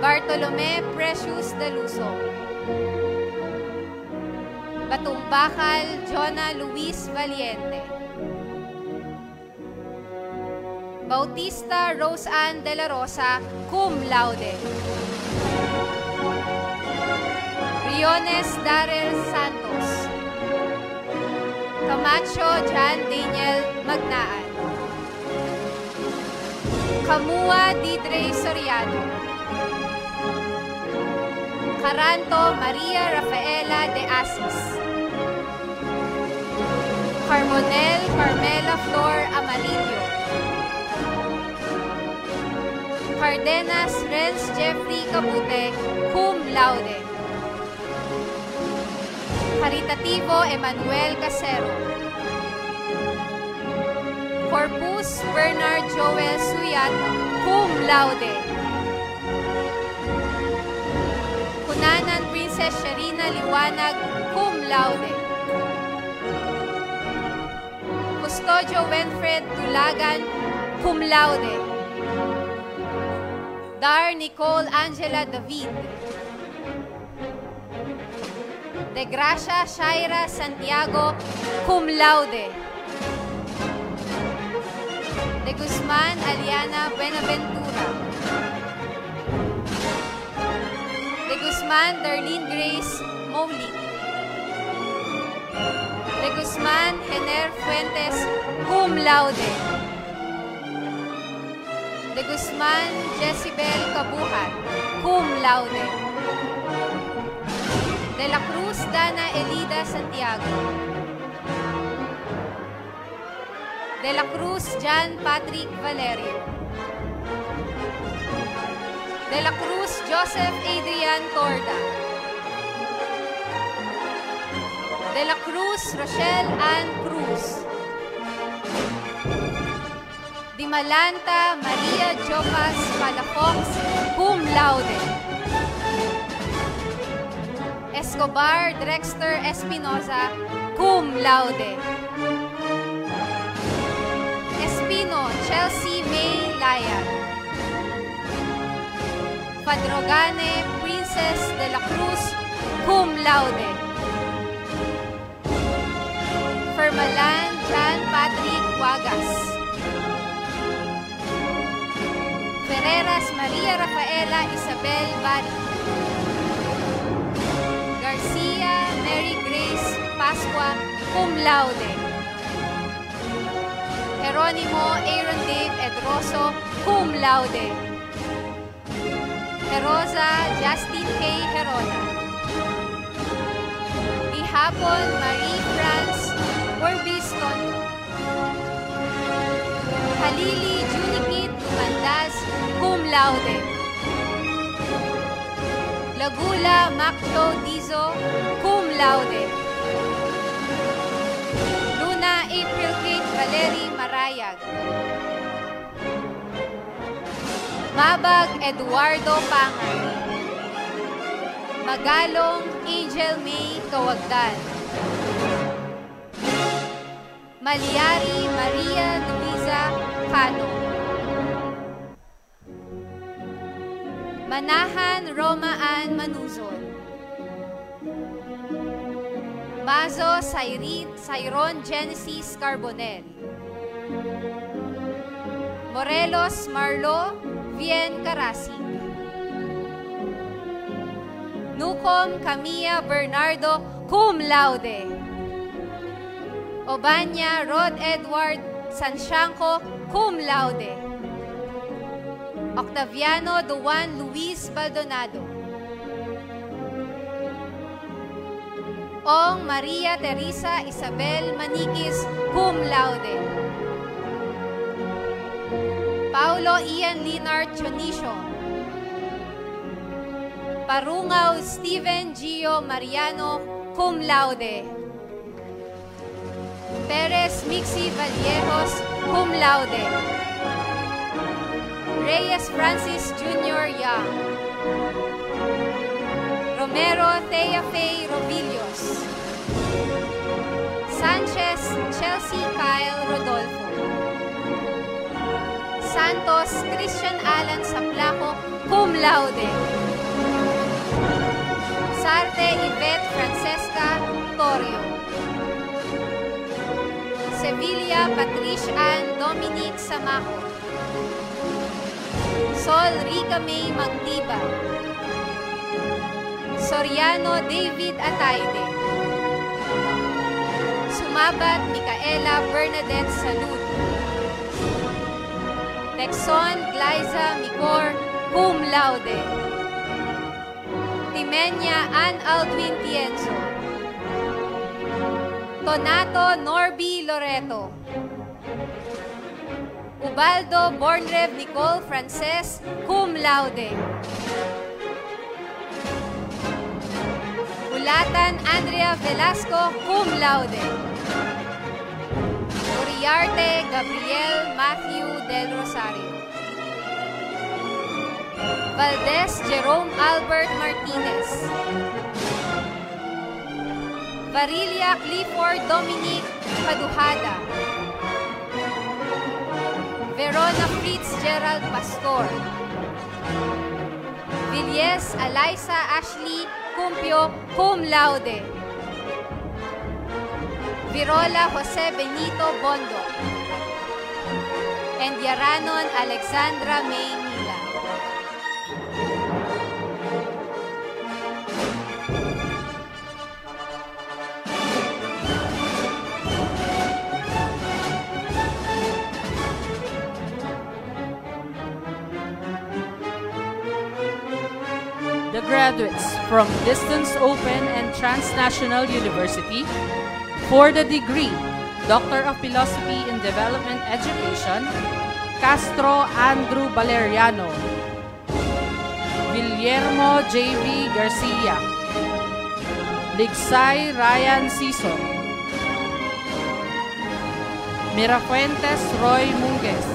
Bartolome Precious Daluso, Batumbakal Jonah Luis Valiente. Bautista Rose Ann de la Rosa, cum laude. Riones Darrell Santos. Camacho John Daniel Magnaan. Camua Didre Soriano. Caranto Maria Rafaela de Asis. Carmonel Carmela Flor Amarillo. Cardenas Renz Jeffrey Cabute, cum laude. Caritativo Emmanuel Casero. Corpus Bernard Joel Suyat, cum laude. Kunanan Princess Sharina Liwanag, cum laude. Custodio Winfred Tulagan, cum laude. Dar Nicole Angela David. De Gracia Shaira Santiago, cum laude. De Guzman Aliana Buenaventura. De Guzman Darlene Grace Mowli. De Guzman Hener Fuentes, cum laude. De Guzman Jezibel Cabuhat, cum laude. De la Cruz Dana Elida Santiago. De la Cruz John Patrick Valerio. De la Cruz Joseph Adrian Torda. De la Cruz Rochelle Ann Cruz. Dimalanta Maria Jopas Palafox, cum laude. Escobar Drexter Espinoza, cum laude. Espino Chelsea May Laya. Padrogane Princess de la Cruz, cum laude. Fermalan John Patrick Wagas. Ferreras Maria Rafaela Isabel Bari. Garcia Mary Grace Pascua, cum laude. Jeronimo Aaron Dave Edroso, cum laude. Herosa Justin K. Herona. Ihapon Marie France Orbiston. Halili Junikit Tumandas, cum laude. Lagula Maccho Dizo, cum laude. Luna April Kate Valerie Marayag. Mabag Eduardo Pangan. Magalong Angel May Kawagdan. Maliari Maria Luisa Cano. Manahan Roma Ann Manuzon. Mazo Sayron Genesis Carbonel. Morelos Marlo Vien Carasig. Nucom Camilla Bernardo, cum laude. Obanya Rod Edward Sanshanko, cum laude. Octaviano Duan Luis Baldonado. Ong Maria Teresa Isabel Maniquis, cum laude. Paulo Ian Leonard Chonicio. Parungaw Steven Gio Mariano, cum laude. Perez Mixi Vallejos, cum laude. Reyes Francis Jr. Young. Romero Thea Faye Robillos. Sanchez Chelsea Kyle Rodolfo. Santos Christian Alan Saplaco, cum laude. Sarte Yvette Francesca Victorio. Sevilla Patricia Ann Dominic Samaco. Sol Rica May Magdiba. Soriano David Ataide. Sumabat Micaela Bernadette Salud. Texon Glyza Micor, cum laude. Timenia Ann Aldwin Tienzo. Tonato Norby Loreto. Ubaldo Bornrev Nicole Frances, cum laude. Ulatan Andrea Velasco, cum laude. Uriarte Gabriel Matthew Del Rosario. Valdez Jerome Albert Martinez. Varilla Clifford Dominic Paduhada. Verona Fritz Gerald Pastor. Villes Eliza Ashley Cumpio, cum laude. Virola Jose Benito Bondo. And Yaranon Alexandra May Mila. The graduates from Distance Open and Transnational University for the degree Doctor of Philosophy in Development Education, Castro Andrew Valeriano, Guillermo J.V. Garcia, Ligsay Ryan Sison, Mirafuentes Roy Munguez,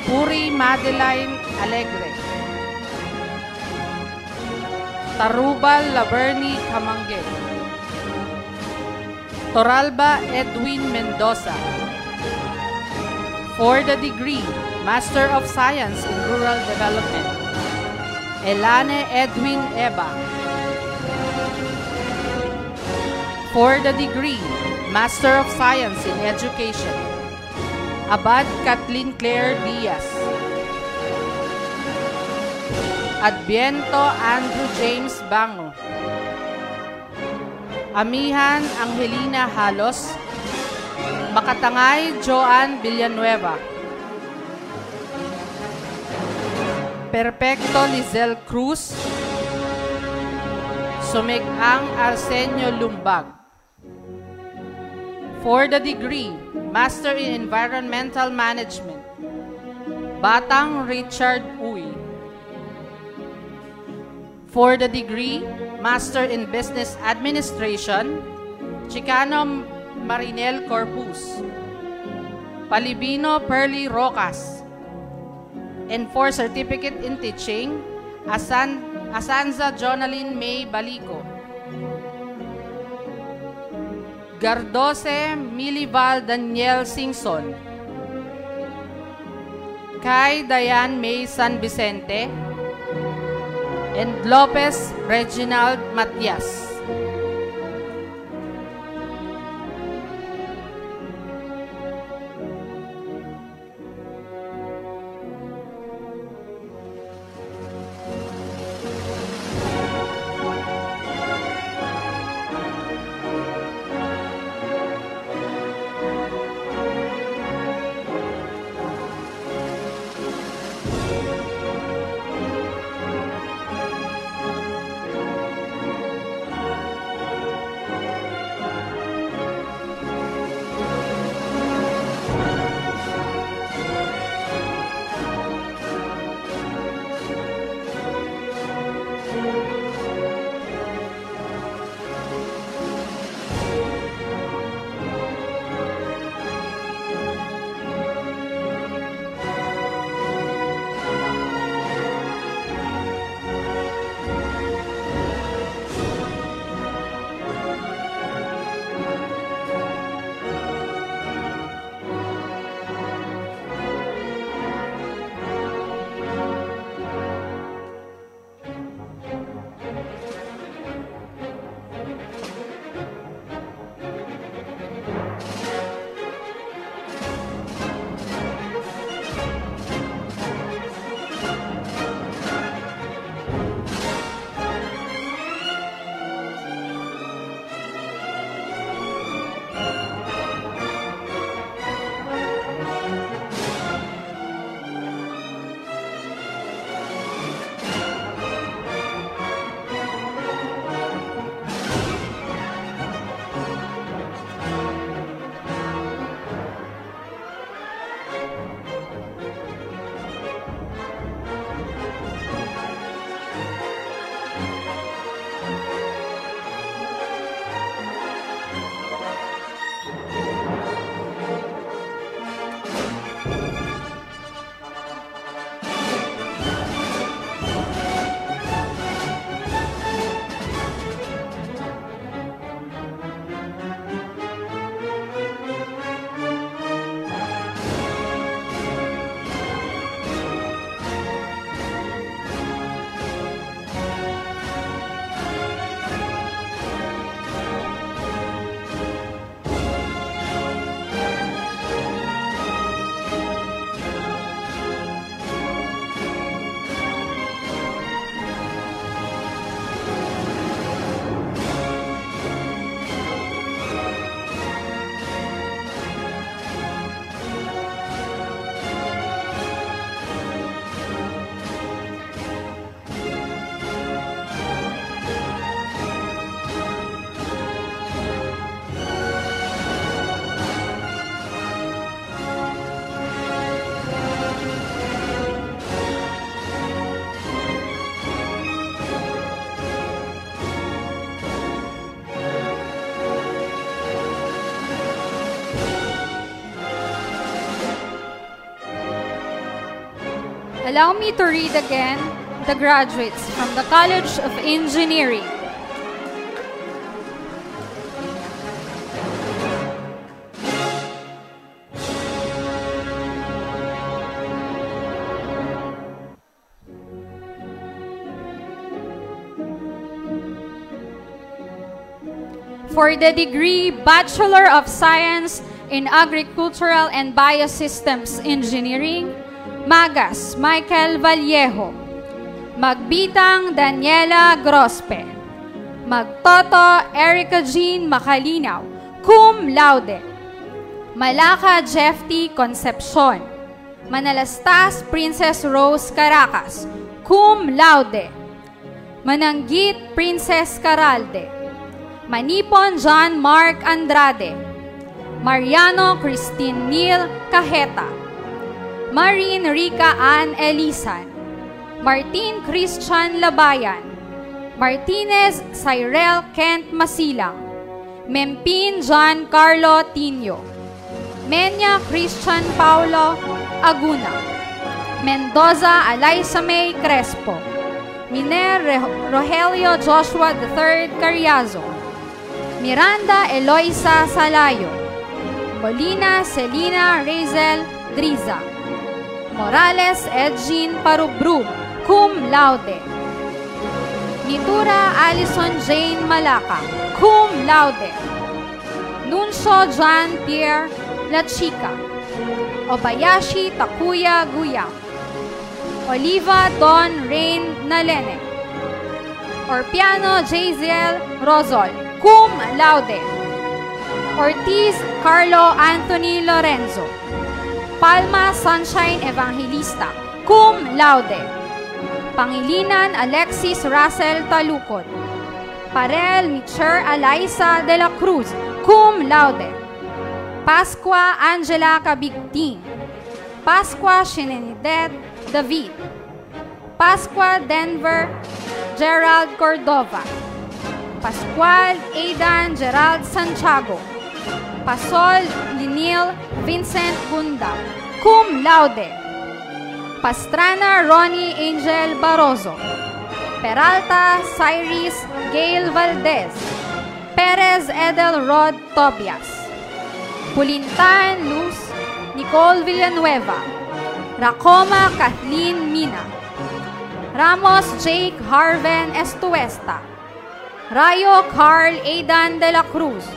Puri Madeline Alegre, Tarubal Laverny Camangue, Toralba Edwin Mendoza. For the degree Master of Science in Rural Development, Elane Edwin Eba. For the degree Master of Science in Education, Abad Kathleen Claire Diaz. Adviento Andrew James Bango. Amihan Angelina Halos. Makatangay Joan Villanueva. Perfecto Lizelle Cruz. Sumig-ang Arsenio Lumbag. For the degree Master in Environmental Management, Batang Richard Uy. For the degree Master in Business Administration, Chicano Marinel Corpus, Palibino Perly Rocas. And for Certificate in Teaching, Asanza Jonalyn May Balico, Gardose Milival Daniel Singson, Kay Diane May San Vicente, and Lopez Reginald Matias. Allow me to read again the graduates from the College of Engineering. For the degree Bachelor of Science in Agricultural and Biosystems Engineering, Magas Michael Vallejo. Magbitang Daniela Grospe. Magtoto Erica Jean Macalinaw, cum laude. Malaka Jeff T. Concepcion. Manalastas Princess Rose Caracas, cum laude. Mananggit Princess Caralde. Manipon John Mark Andrade. Mariano Christine Neil Cajeta. Marine Rica Ann Elisan. Martin Christian Labayan. Martinez Cyril Kent Masilang. Mempin John Carlo Tinio. Menya Christian Paulo Aguna. Mendoza Alaysa May Crespo. Miner Rogelio Joshua III Carriazo. Miranda Eloisa Salayo. Molina Celina Razel Driza. Morales Edgin Parubrub, cum laude. Nitura Alison Jane Malaca, cum laude. Nuncio John Pierre La Chica. Obayashi Takuya Guyam. Oliva Don Rain Nalene. Orpiano Jaziel Rozol, cum laude. Ortiz Carlo Anthony Lorenzo. Palma Sunshine Evangelista, cum laude. Pangilinan Alexis Russell Talucod. Parel Mitcher Alaisa de la Cruz, cum laude. Pascua Angela Cabigting. Pascua Shenenidet David. Pascua Denver Gerald Cordova. Pascual Aidan Gerald Santiago. Pasol Linil Vincent Gunda, cum laude. Pastrana Ronnie Angel Barroso. Peralta Cyrus Gail Valdez. Perez Edelrod Tobias. Pulintan Luz Nicole Villanueva. Racoma Kathleen Mina. Ramos Jake Harven Estuesta. Rayo Carl Aidan de la Cruz.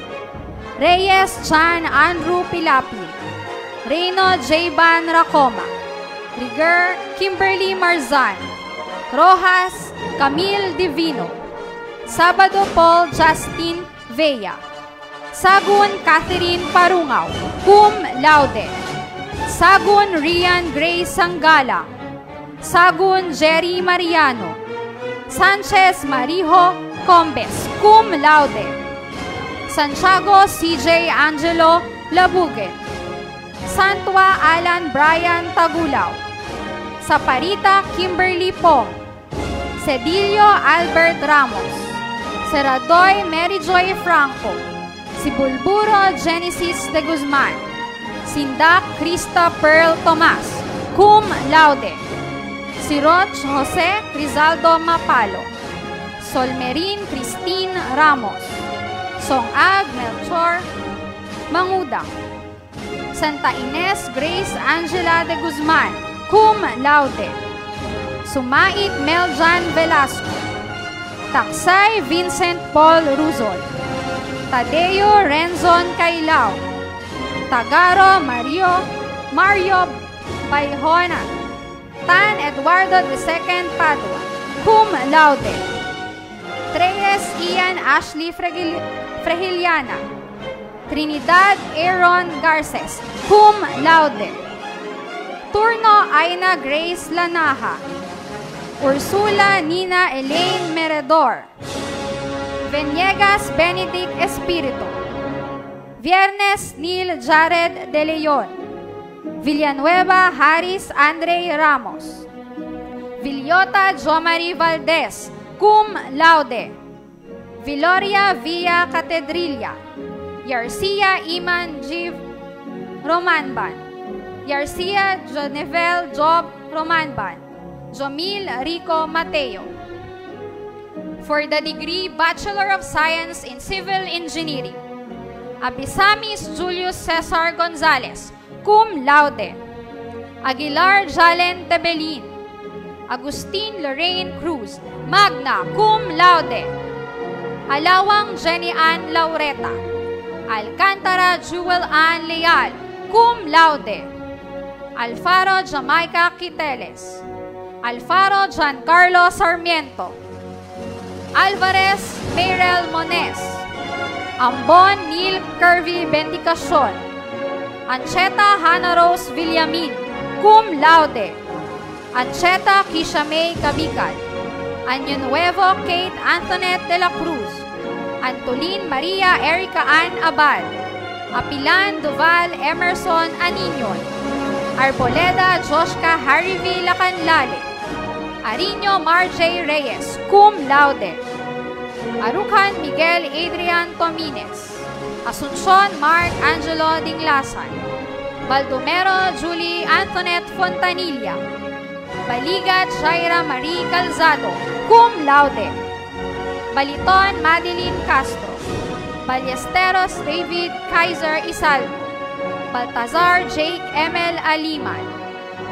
Reyes Chan Andrew Pilapi. Reyno J-Ban Racoma. Riguer Kimberly Marzan. Rojas Camille Divino. Sabado Paul Justin Vea. Sagun Catherine Parungaw, cum laude. Sagun Rian Grace Sangala. Sagun Jerry Mariano. Sanchez Marijo Combes, cum laude. Santiago C.J. Angelo Labugen. Santua Alan Brian Tagulaw. Saparita Kimberly Pong. Cedillo Albert Ramos. Seradoy Maryjoy Franco. Sibulburo Genesis de Guzman. Sindak Krista Pearl Tomas, cum laude. Siroch Jose Crizaldo Mapalo. Solmerin Christine Ramos. Songag Melchor Mangudang. Santa Ines Grace Angela de Guzman, cum laude. Sumait Meljan Velasco. Taksay Vincent Paul Ruzol. Tadeo Renzon Cailao. Tagaro Mario Bayhona. Tan Eduardo II Padua, cum laude. Treyes Ian Ashley Frehiliana. Trinidad Aaron Garces, cum laude. Turno Aina Grace Lanaha. Ursula Nina Elaine Meredor. Veniegas Benedict Espiritu. Viernes Neil Jared De Leon. Villanueva Haris Andre Ramos. Villota Jomari Valdez, cum laude. Viloria Villa Catedrilla. Yarcia Iman Jiv Romanban. Yarcia Jonevel Job Romanban. Jomil Rico Mateo. For the degree Bachelor of Science in Civil Engineering, Abisamis Julius Cesar Gonzalez, cum laude. Aguilar Jalen Tebelin, Agustin Lorraine Cruz, magna cum laude. Alawang Jenny Ann Laureta, Alcantara Jewel Ann Leal, cum laude. Alfaro Jamaica Quiteles, Alfaro Giancarlo Sarmiento, Alvarez Mayrel Mones, Ambon Neil Curvy Bendicacion, Ancheta Hannah Rose Villamin, cum laude. Ancheta Kisha May Cabical, Año Nuevo Kate Antoinette de la Cruz, Antolin Maria Erica Ann Abad, Apilan Duval Emerson Aniñon, Arboleda Joshka Harivy Lacanlale, Ariño Marjay Reyes, cum laude. Arucan Miguel Adrian Tomines, Asuncion Mark Angelo Dinglasan, Baldomero Julie Antoinette Fontanilla, Baligat Shaira Marie Calzado, cum laude. Baliton Madeline Castro, Ballesteros David Kaiser Isalvo, Baltazar Jake Emel Aliman,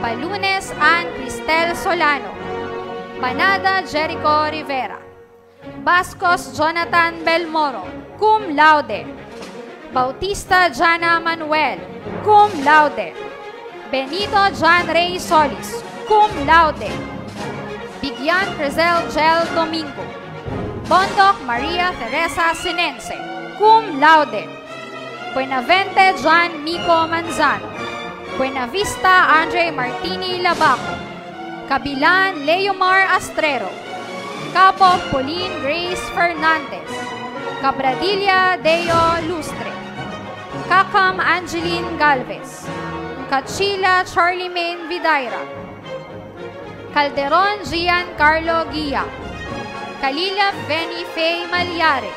Balunes Ann Cristel Solano, Panada Jericho Rivera, Bascos Jonathan Belmoro, cum laude. Bautista Jana Manuel, cum laude. Benito John Ray Solis, cum laude. Bigyan Crizel Gel Domingo, Bondok Maria Teresa Sinense, cum laude. Buenavente John Nico Manzano, Buenavista Andre Martini Labaco, Kabilan Leomar Astrero, Capo Pauline Grace Fernandez, Cabradilla Deo Lustre, Kakam Angeline Galvez, Kachila Charlemagne Vidaira, Calderon Gian Carlo Guia, Kalila Benny Faye Malyare,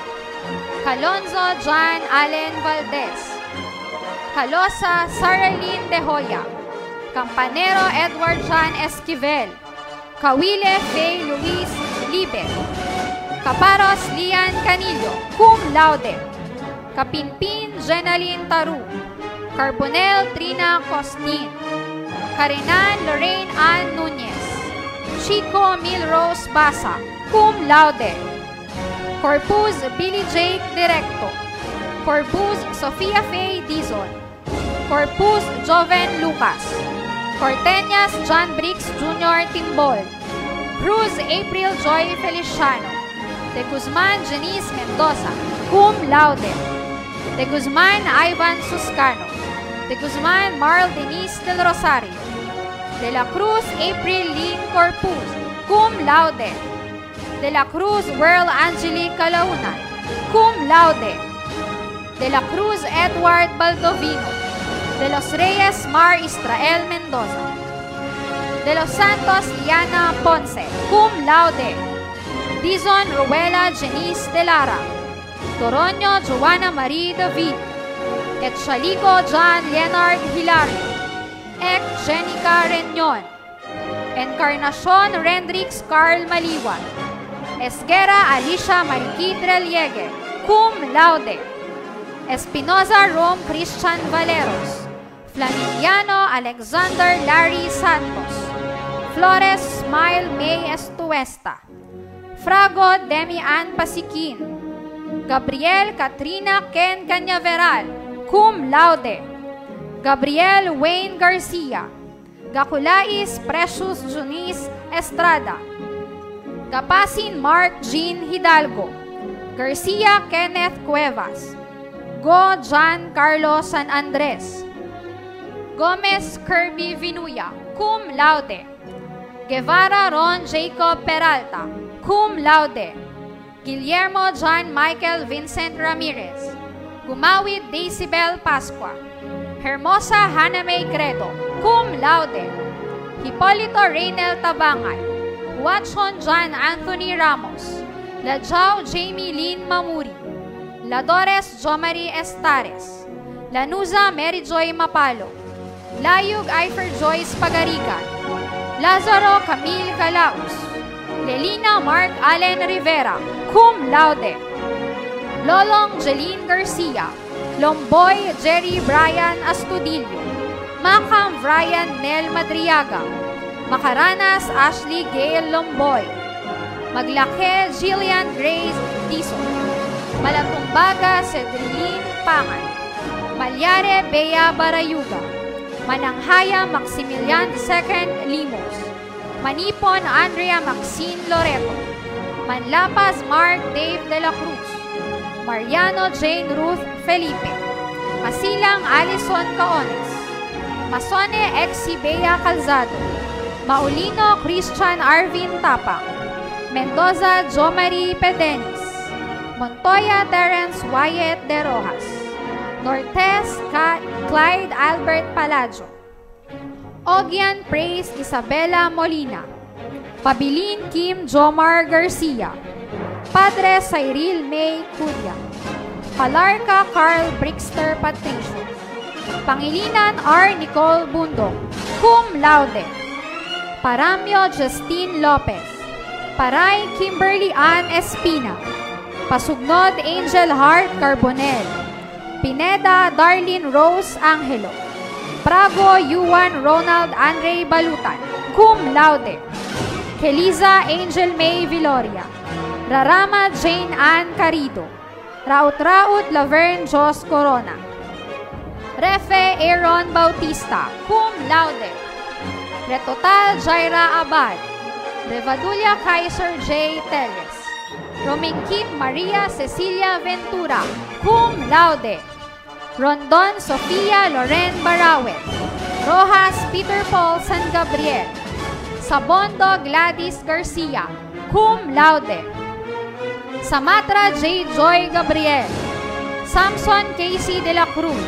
Calonzo John Allen Valdez, Calosa Saraline De Hoya, Campanero Edward John Esquivel, Kawile Faye Luis Liber, Caparos Lian Canillo, cum laude. Kapinpin Jenaline Taru, Carbonel Trina Costin, Karinan Lorraine Ann Nunez, Chico Milrose Basa, cum laude. Corpus Billy Jake Directo, Corpus Sofia Faye Dizon, Corpus Joven Lucas, Corteñas John Briggs Jr. Timbol, Cruz April Joy Feliciano, De Guzman Janice Mendoza, cum laude. De Guzman Ivan Suscano, De Guzman Marl Denise del Rosario, De la Cruz April Lynn Corpus, cum laude. De la Cruz World Angelique Calaunan, cum laude. De la Cruz Edward Baldovino, De los Reyes Mar Israel Mendoza, De los Santos Liana Ponce, cum laude. Dizon Ruela Janice de Lara, Toronyo Joanna Marie David, et Chalico John Leonard Hilario, Ek Jenica Reñon, Encarnacion Rendrix Carl Maliwan, Esguera Alicia Mariquit Reliegue, cum laude. Espinoza Rome Christian Valeros, Flaminiano Alexander Larry Santos, Flores Smile May Estuesta, Frago Demi Ann Pasikin, Gabriel Katrina Ken Cañaveral, cum laude. Gabriel Wayne Garcia, Gaculais Precious Junice Estrada, Gapasin Mark Jean Hidalgo, Garcia Kenneth Cuevas, Go John Carlos San Andres, Gomez Kirby Vinuya, cum laude. Guevara Ron Jacob Peralta, cum laude. Guillermo John Michael Vincent Ramirez, Gumawid Daisybel Pascua, Hermosa Hannah May Credo, cum laude. Hipolito Reynel Tabangay, Watson John Anthony Ramos, Lajao Jamie Lynn Mamuri, Ladores Jomari Estares, Lanuza Mary Joy Mapalo, Layug Ifer Joyce Pagarigan, Lazaro Camille Calaus, Lelina Mark Allen Rivera, cum laude. Lolong Jeline Garcia, Lomboy Jerry Brian Astudillo, Macam Brian Nel Madriaga, Macaranas Ashley Gail Lomboy, Maglake Jillian Grace Tison, Malatumbaga Cedriline Pangan, Malyare Bea Barayuga, Mananghaya Maximilian II Limos, Manipon Andrea Maxine Loreto, Manlapas Mark Dave de la Cruz, Mariano Jane Ruth Felipe, Masilang Alison Caones, Masone Exi Bea Calzado, Maulino Christian Arvin Tapang, Mendoza Jomari Pedenis, Montoya Terence Wyatt De Rojas, Nortes Clyde Albert Palacio, Ogian Praise Isabela Molina, Pabilin Kim Jomar Garcia, Padre Cyril May Cudya, Palarca Carl Brixter Patricio, Pangilinan R. Nicole Bundong, cum laude. Paramio Justine Lopez, Paray Kimberly Ann Espina, Pasugnod Angel Hart Carbonel, Pineda Darlene Rose Angelo, Prago Yuan Ronald Andre Balutan, cum laude. Keliza Angel May Viloria, Rarama Jane Ann Carido, Raut Laverne Jos Corona, Refe Aaron Bautista, cum laude. Retotal Jaira Abad, Revadulia Kaiser J. Teles, Romingkit Maria Cecilia Ventura, cum laude. Rondon Sofia Loren Barawet, Rojas Peter Paul San Gabriel, Sabondo Gladys Garcia, cum laude. Samatra J. Joy Gabriel, Samson Casey de la Cruz,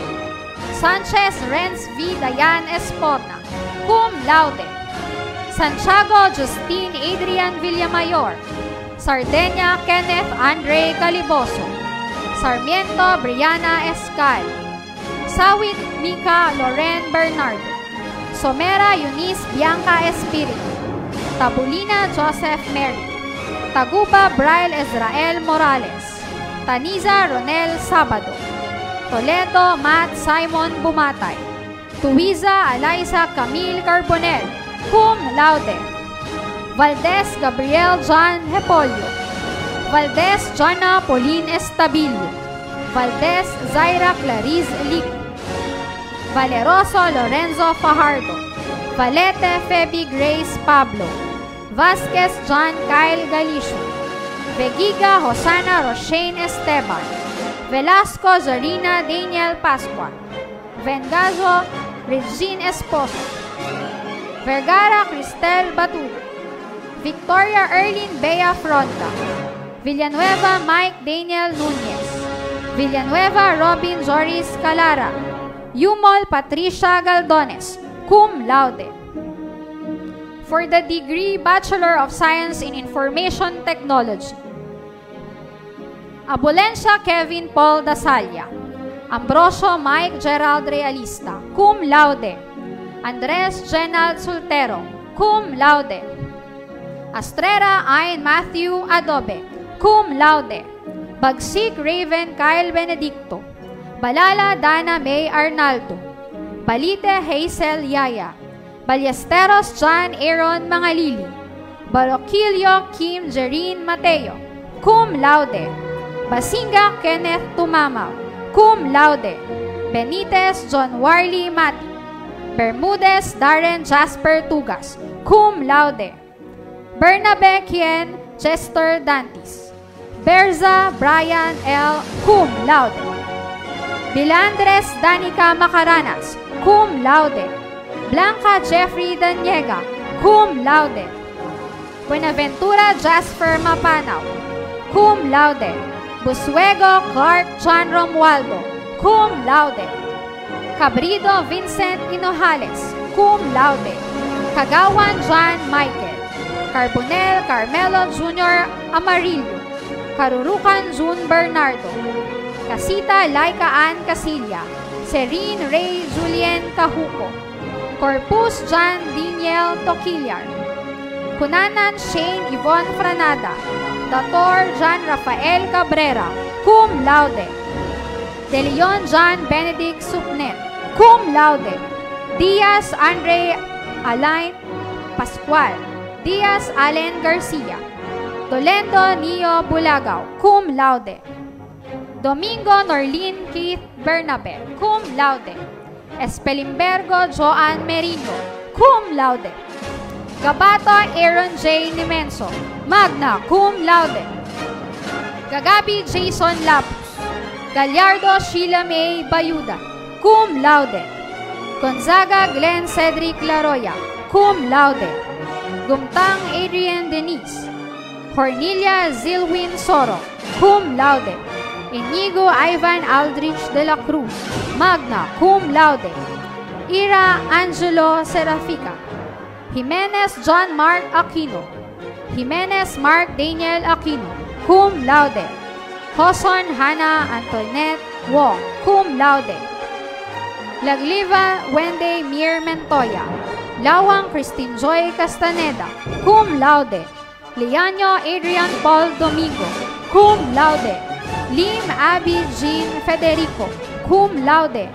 Sanchez Renz V. Dayan Esporna, cum laude. Santiago Justine Adrian Villamayor, Sardenia Kenneth Andre Caliboso, Sarmiento Brianna Escal, Sawit Mika Loren Bernardo, Somera Eunice Bianca Espiritu, Tabulina Joseph Mary, Taguba Braille Ezrael Morales, Taniza Ronel Sabado, Toledo Matt Simon Bumatay, Tuiza Eliza Camille Carbonel, cum laude. Valdez Gabriel John Hepolio, Valdez Jonna Pauline Estabilio, Valdez Zaira Clarice Lico, Valeroso Lorenzo Fajardo, Valete Feby Grace Pablo, Vasquez John Kyle Galicio, Vegiga Hosana Roshane Esteban, Velasco Zarina Daniel Pascua, Vengazo Regine Esposo, Vergara Cristel Batudo, Victoria Erlin Bea Fronda, Villanueva Mike Daniel Nunez, Villanueva Robin Joris Calara, Yumol Patricia Galdones, cum laude. For the degree Bachelor of Science in Information Technology, Abolencia Kevin Paul Dasalia, Ambrosio Mike Gerald Realista, cum laude. Andres Genald Soltero, cum laude. Astrera Ayn Matthew Adobe, cum laude. Bagsik Raven Kyle Benedicto, Balala Dana May Arnaldo, Balite Hazel Yaya, Ballesteros John Aaron Mangalili, Barokilio Kim Jerine Mateo, cum laude. Basinga Kenneth Tumamaw, cum laude. Benitez John Warley Mati, Bermudez Darren Jasper Tugas, cum laude. Bernabe Kien Chester Dantis, Berza Brian L. cum laude. Bilandres Danica Macaranas, cum laude. Blanca Jeffrey Daniega, cum laude. Buenaventura Jasper Mapanaw, cum laude. Busuego Clark John Romualdo, cum laude. Cabrido Vincent Hinojales, cum laude. Kagawan John Michael, Carbonel Carmelo Jr. Amarillo, Karurukan June Bernardo, Casita Laika Ann Casilla, Serene Ray Julien Cajuco, Corpus John Daniel Toquillar, Cunanan Shane Yvonne Franada, Dr. John Rafael Cabrera, cum laude. De Leon John Benedict Supnet, cum laude. Diaz Andre Alain Pascual, Diaz Allen Garcia, Tolendo Nio Bulagaw, cum laude. Domingo Norlin Keith Bernabe, cum laude. Espelimbergo Joan Merino, cum laude. Gabato Aaron J. Nimenso, magna cum laude. Gagabi Jason Lapus, Gallardo Sheila May Bayuda, cum laude. Gonzaga Glenn Cedric Laroya, cum laude. Gumtang Adrian Denise, Cornelia Zilwin Soro, cum laude. Inigo Ivan Aldrich de la Cruz, magna cum laude. Ira Angelo Serafica, Jimenez John Mark Aquino, Jimenez Mark Daniel Aquino, cum laude. Hoson Hannah Antoinette Wong, cum laude. Lagliva Wende Mir Mentoya, Lawang Christine Joy Castaneda, cum laude. Lianyo Adrian Paul Domingo, cum laude. Lim Abby Jean Federico, cum laude.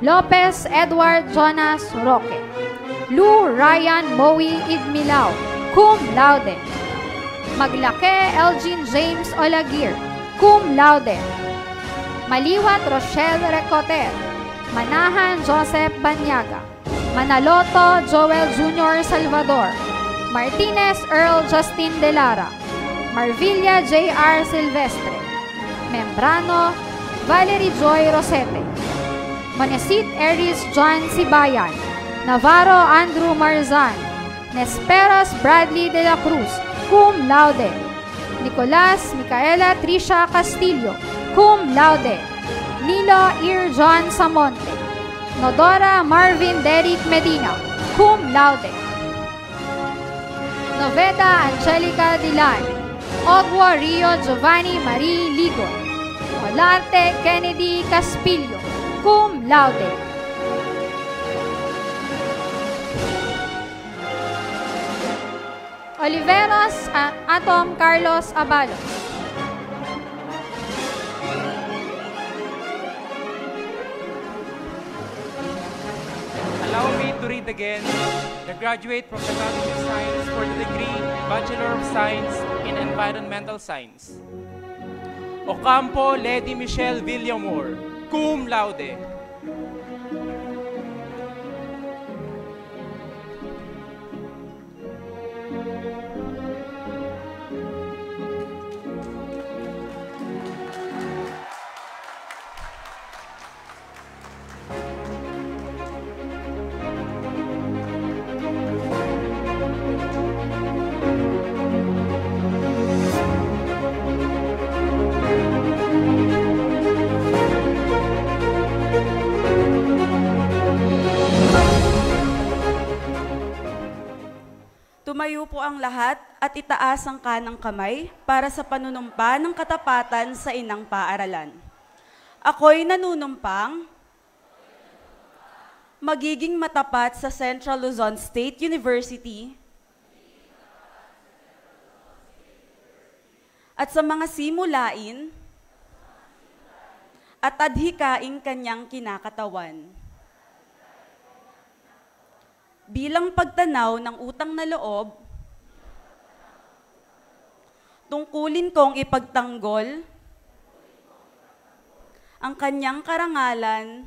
Lopez Edward Jonas Roque, Lou Ryan Moe Idmilao, cum laude. Maglake Elgin James Olagir, cum laude. Maliwat Rochelle Recoter, Manahan Joseph Banyaga, Manaloto Joel Jr. Salvador, Martinez Earl Justin De Lara, Marvilla J.R. Silvestre, Membrano Valerie Joy Rosete, Monesit Eris John Sibayan, Navarro Andrew Marzan, Nesperas Bradley de la Cruz, cum laude. Nicolas Micaela Trisha Castillo, cum laude. Nilo Ir John Samonte, Nodora Marvin Derrick Medina, cum laude. Noveda Angelica Dilan, Ogwo Rio Giovanni Marie Ligon, Olarte Kennedy Caspillo, cum laude. Oliveros Atom Carlos Abalos, Allow me to read again the graduate from the College of Science for the degree Bachelor of Science in Environmental Science. Ocampo Lady Michelle Villamor, cum laude. Tumayo po ang lahat at itaas ang kanang kamay para sa panunumpa ng katapatan sa inang paaralan. Ako'y nanunumpang magiging matapat sa Central Luzon State University at sa mga simulain at adhikaing kanyang kinakatawan. Bilang pagtanaw ng utang na loob, tungkulin kong ipagtanggol ang kanyang karangalan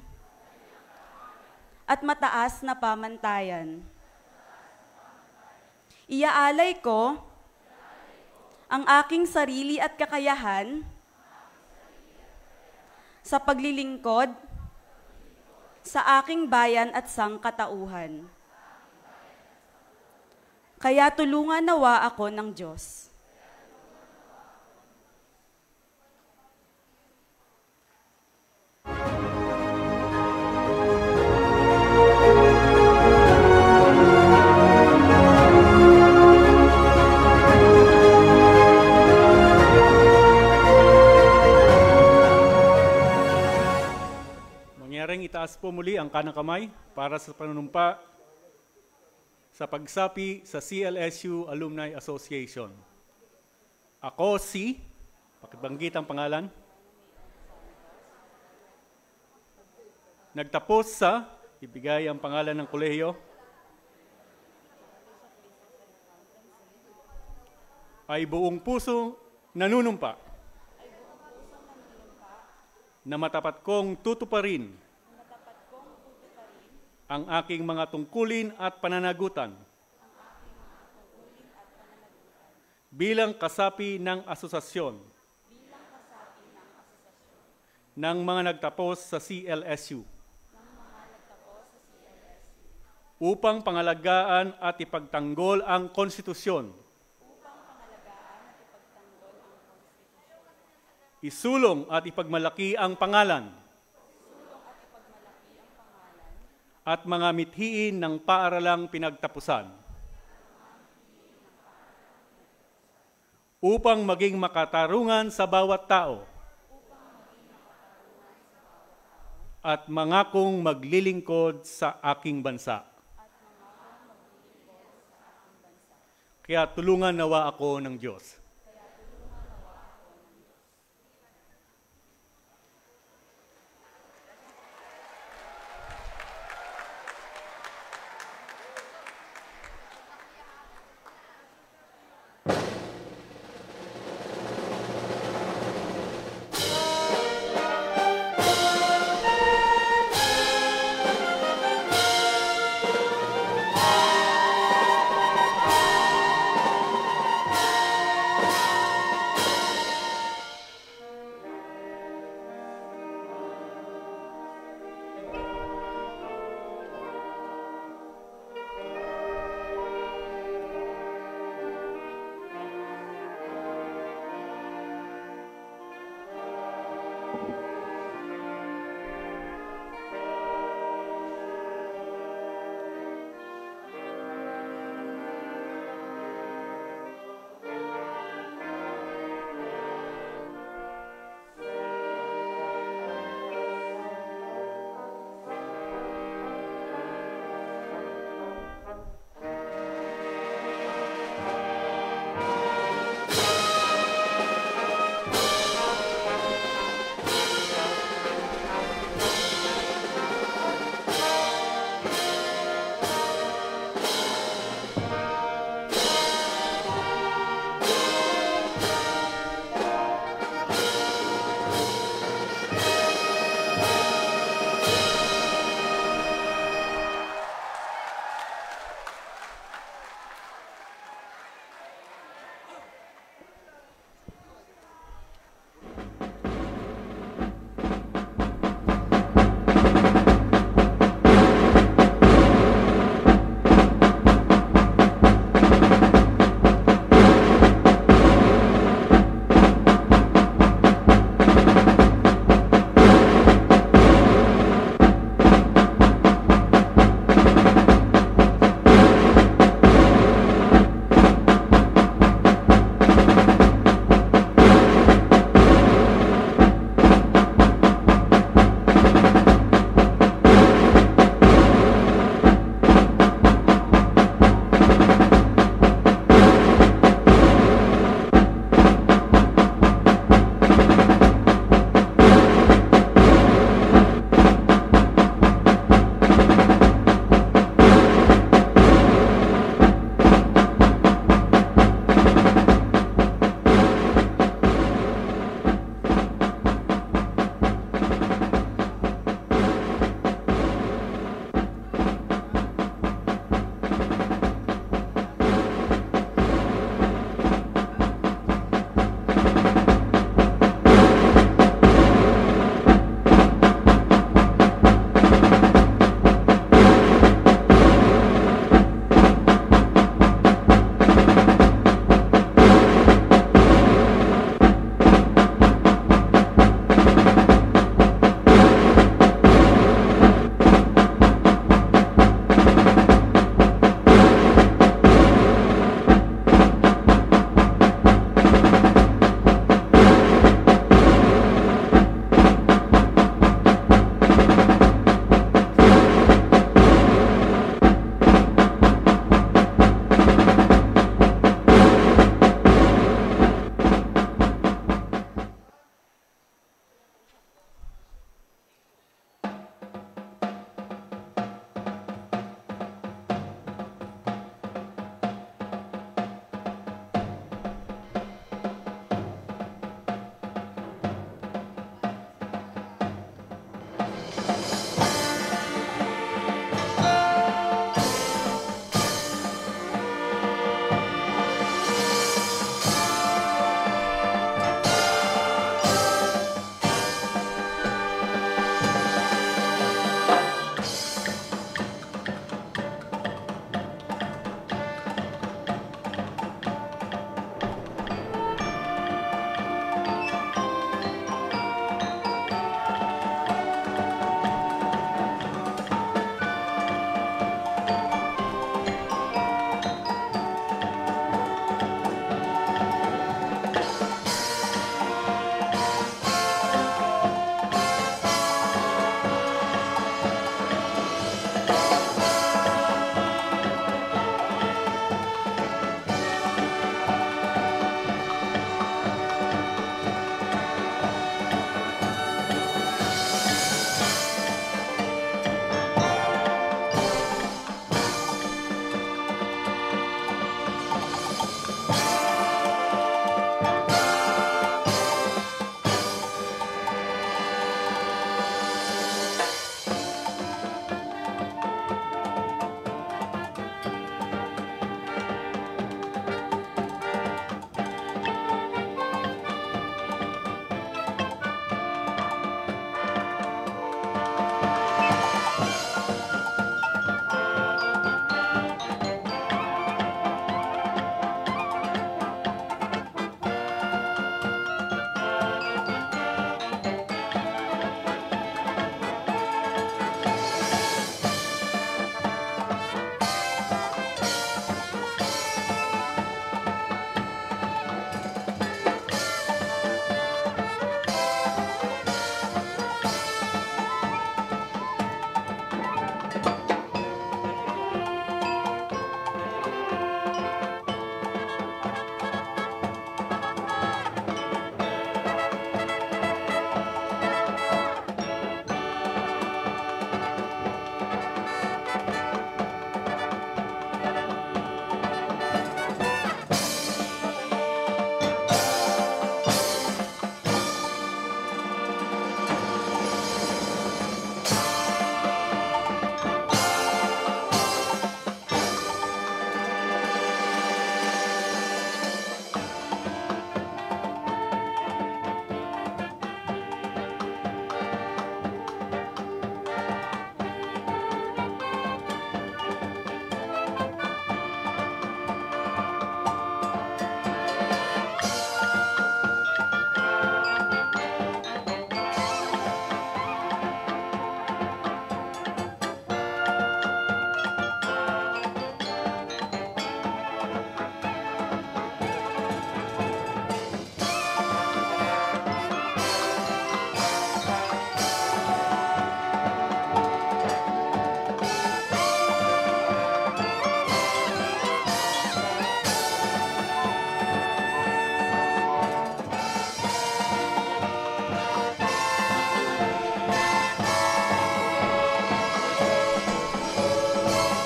at mataas na pamantayan. Iaalay ko ang aking sarili at kakayahan sa paglilingkod sa aking bayan at sangkatauhan. Kaya tulungan nawa ako ng Diyos. Mangyaring itaas po muli ang kanang kamay para sa panunumpa sa pagsapi sa CLSU Alumni Association. Ako si, pakibanggit ang pangalan, nagtapos sa, ibigay ang pangalan ng kolehiyo, ay buong puso nanunumpa na matapat kong tutuparin ang aking mga tungkulin at pananagutan bilang kasapi ng asosasyon ng mga nagtapos sa CLSU upang pangalagaan at ipagtanggol ang konstitusyon, isulong at ipagmalaki ang pangalan at mga mithiin ng paaralang pinagtapusan upang maging makatarungan sa bawat tao at mangakong maglilingkod sa aking bansa. Kaya tulungan nawa ako ng Diyos.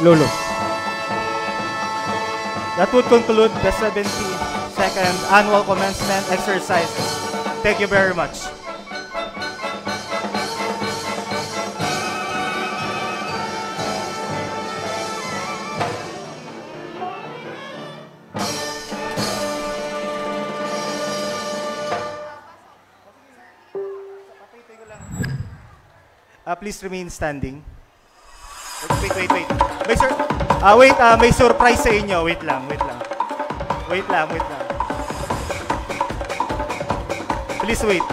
Lolo. That would conclude the 72nd annual commencement exercises. Thank you very much. Please remain standing. Wait. May surprise sa inyo. Wait lang. Please wait.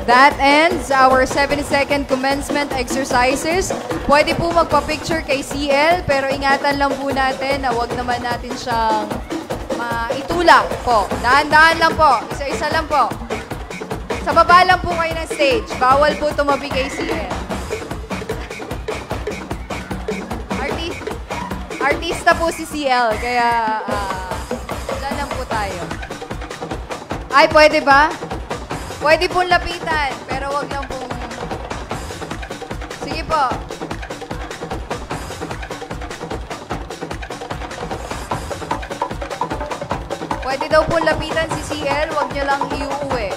That ends our 72nd commencement exercises. Pwede po magpa-picture kay CL, pero ingatan lang po natin na wag naman natin siyang maitulak po. Dahan-dahan lang po. Isa-isa lang po. Sa baba lang po kayo ng stage. Bawal po tumabi kay CL. Artista po si CL, kaya wala lang po tayo. Ay, pwede ba? Pwede pong lapitan, pero wag lang pong... Sige po. Pwede daw pong lapitan si CL, wag niyo lang iuuwi.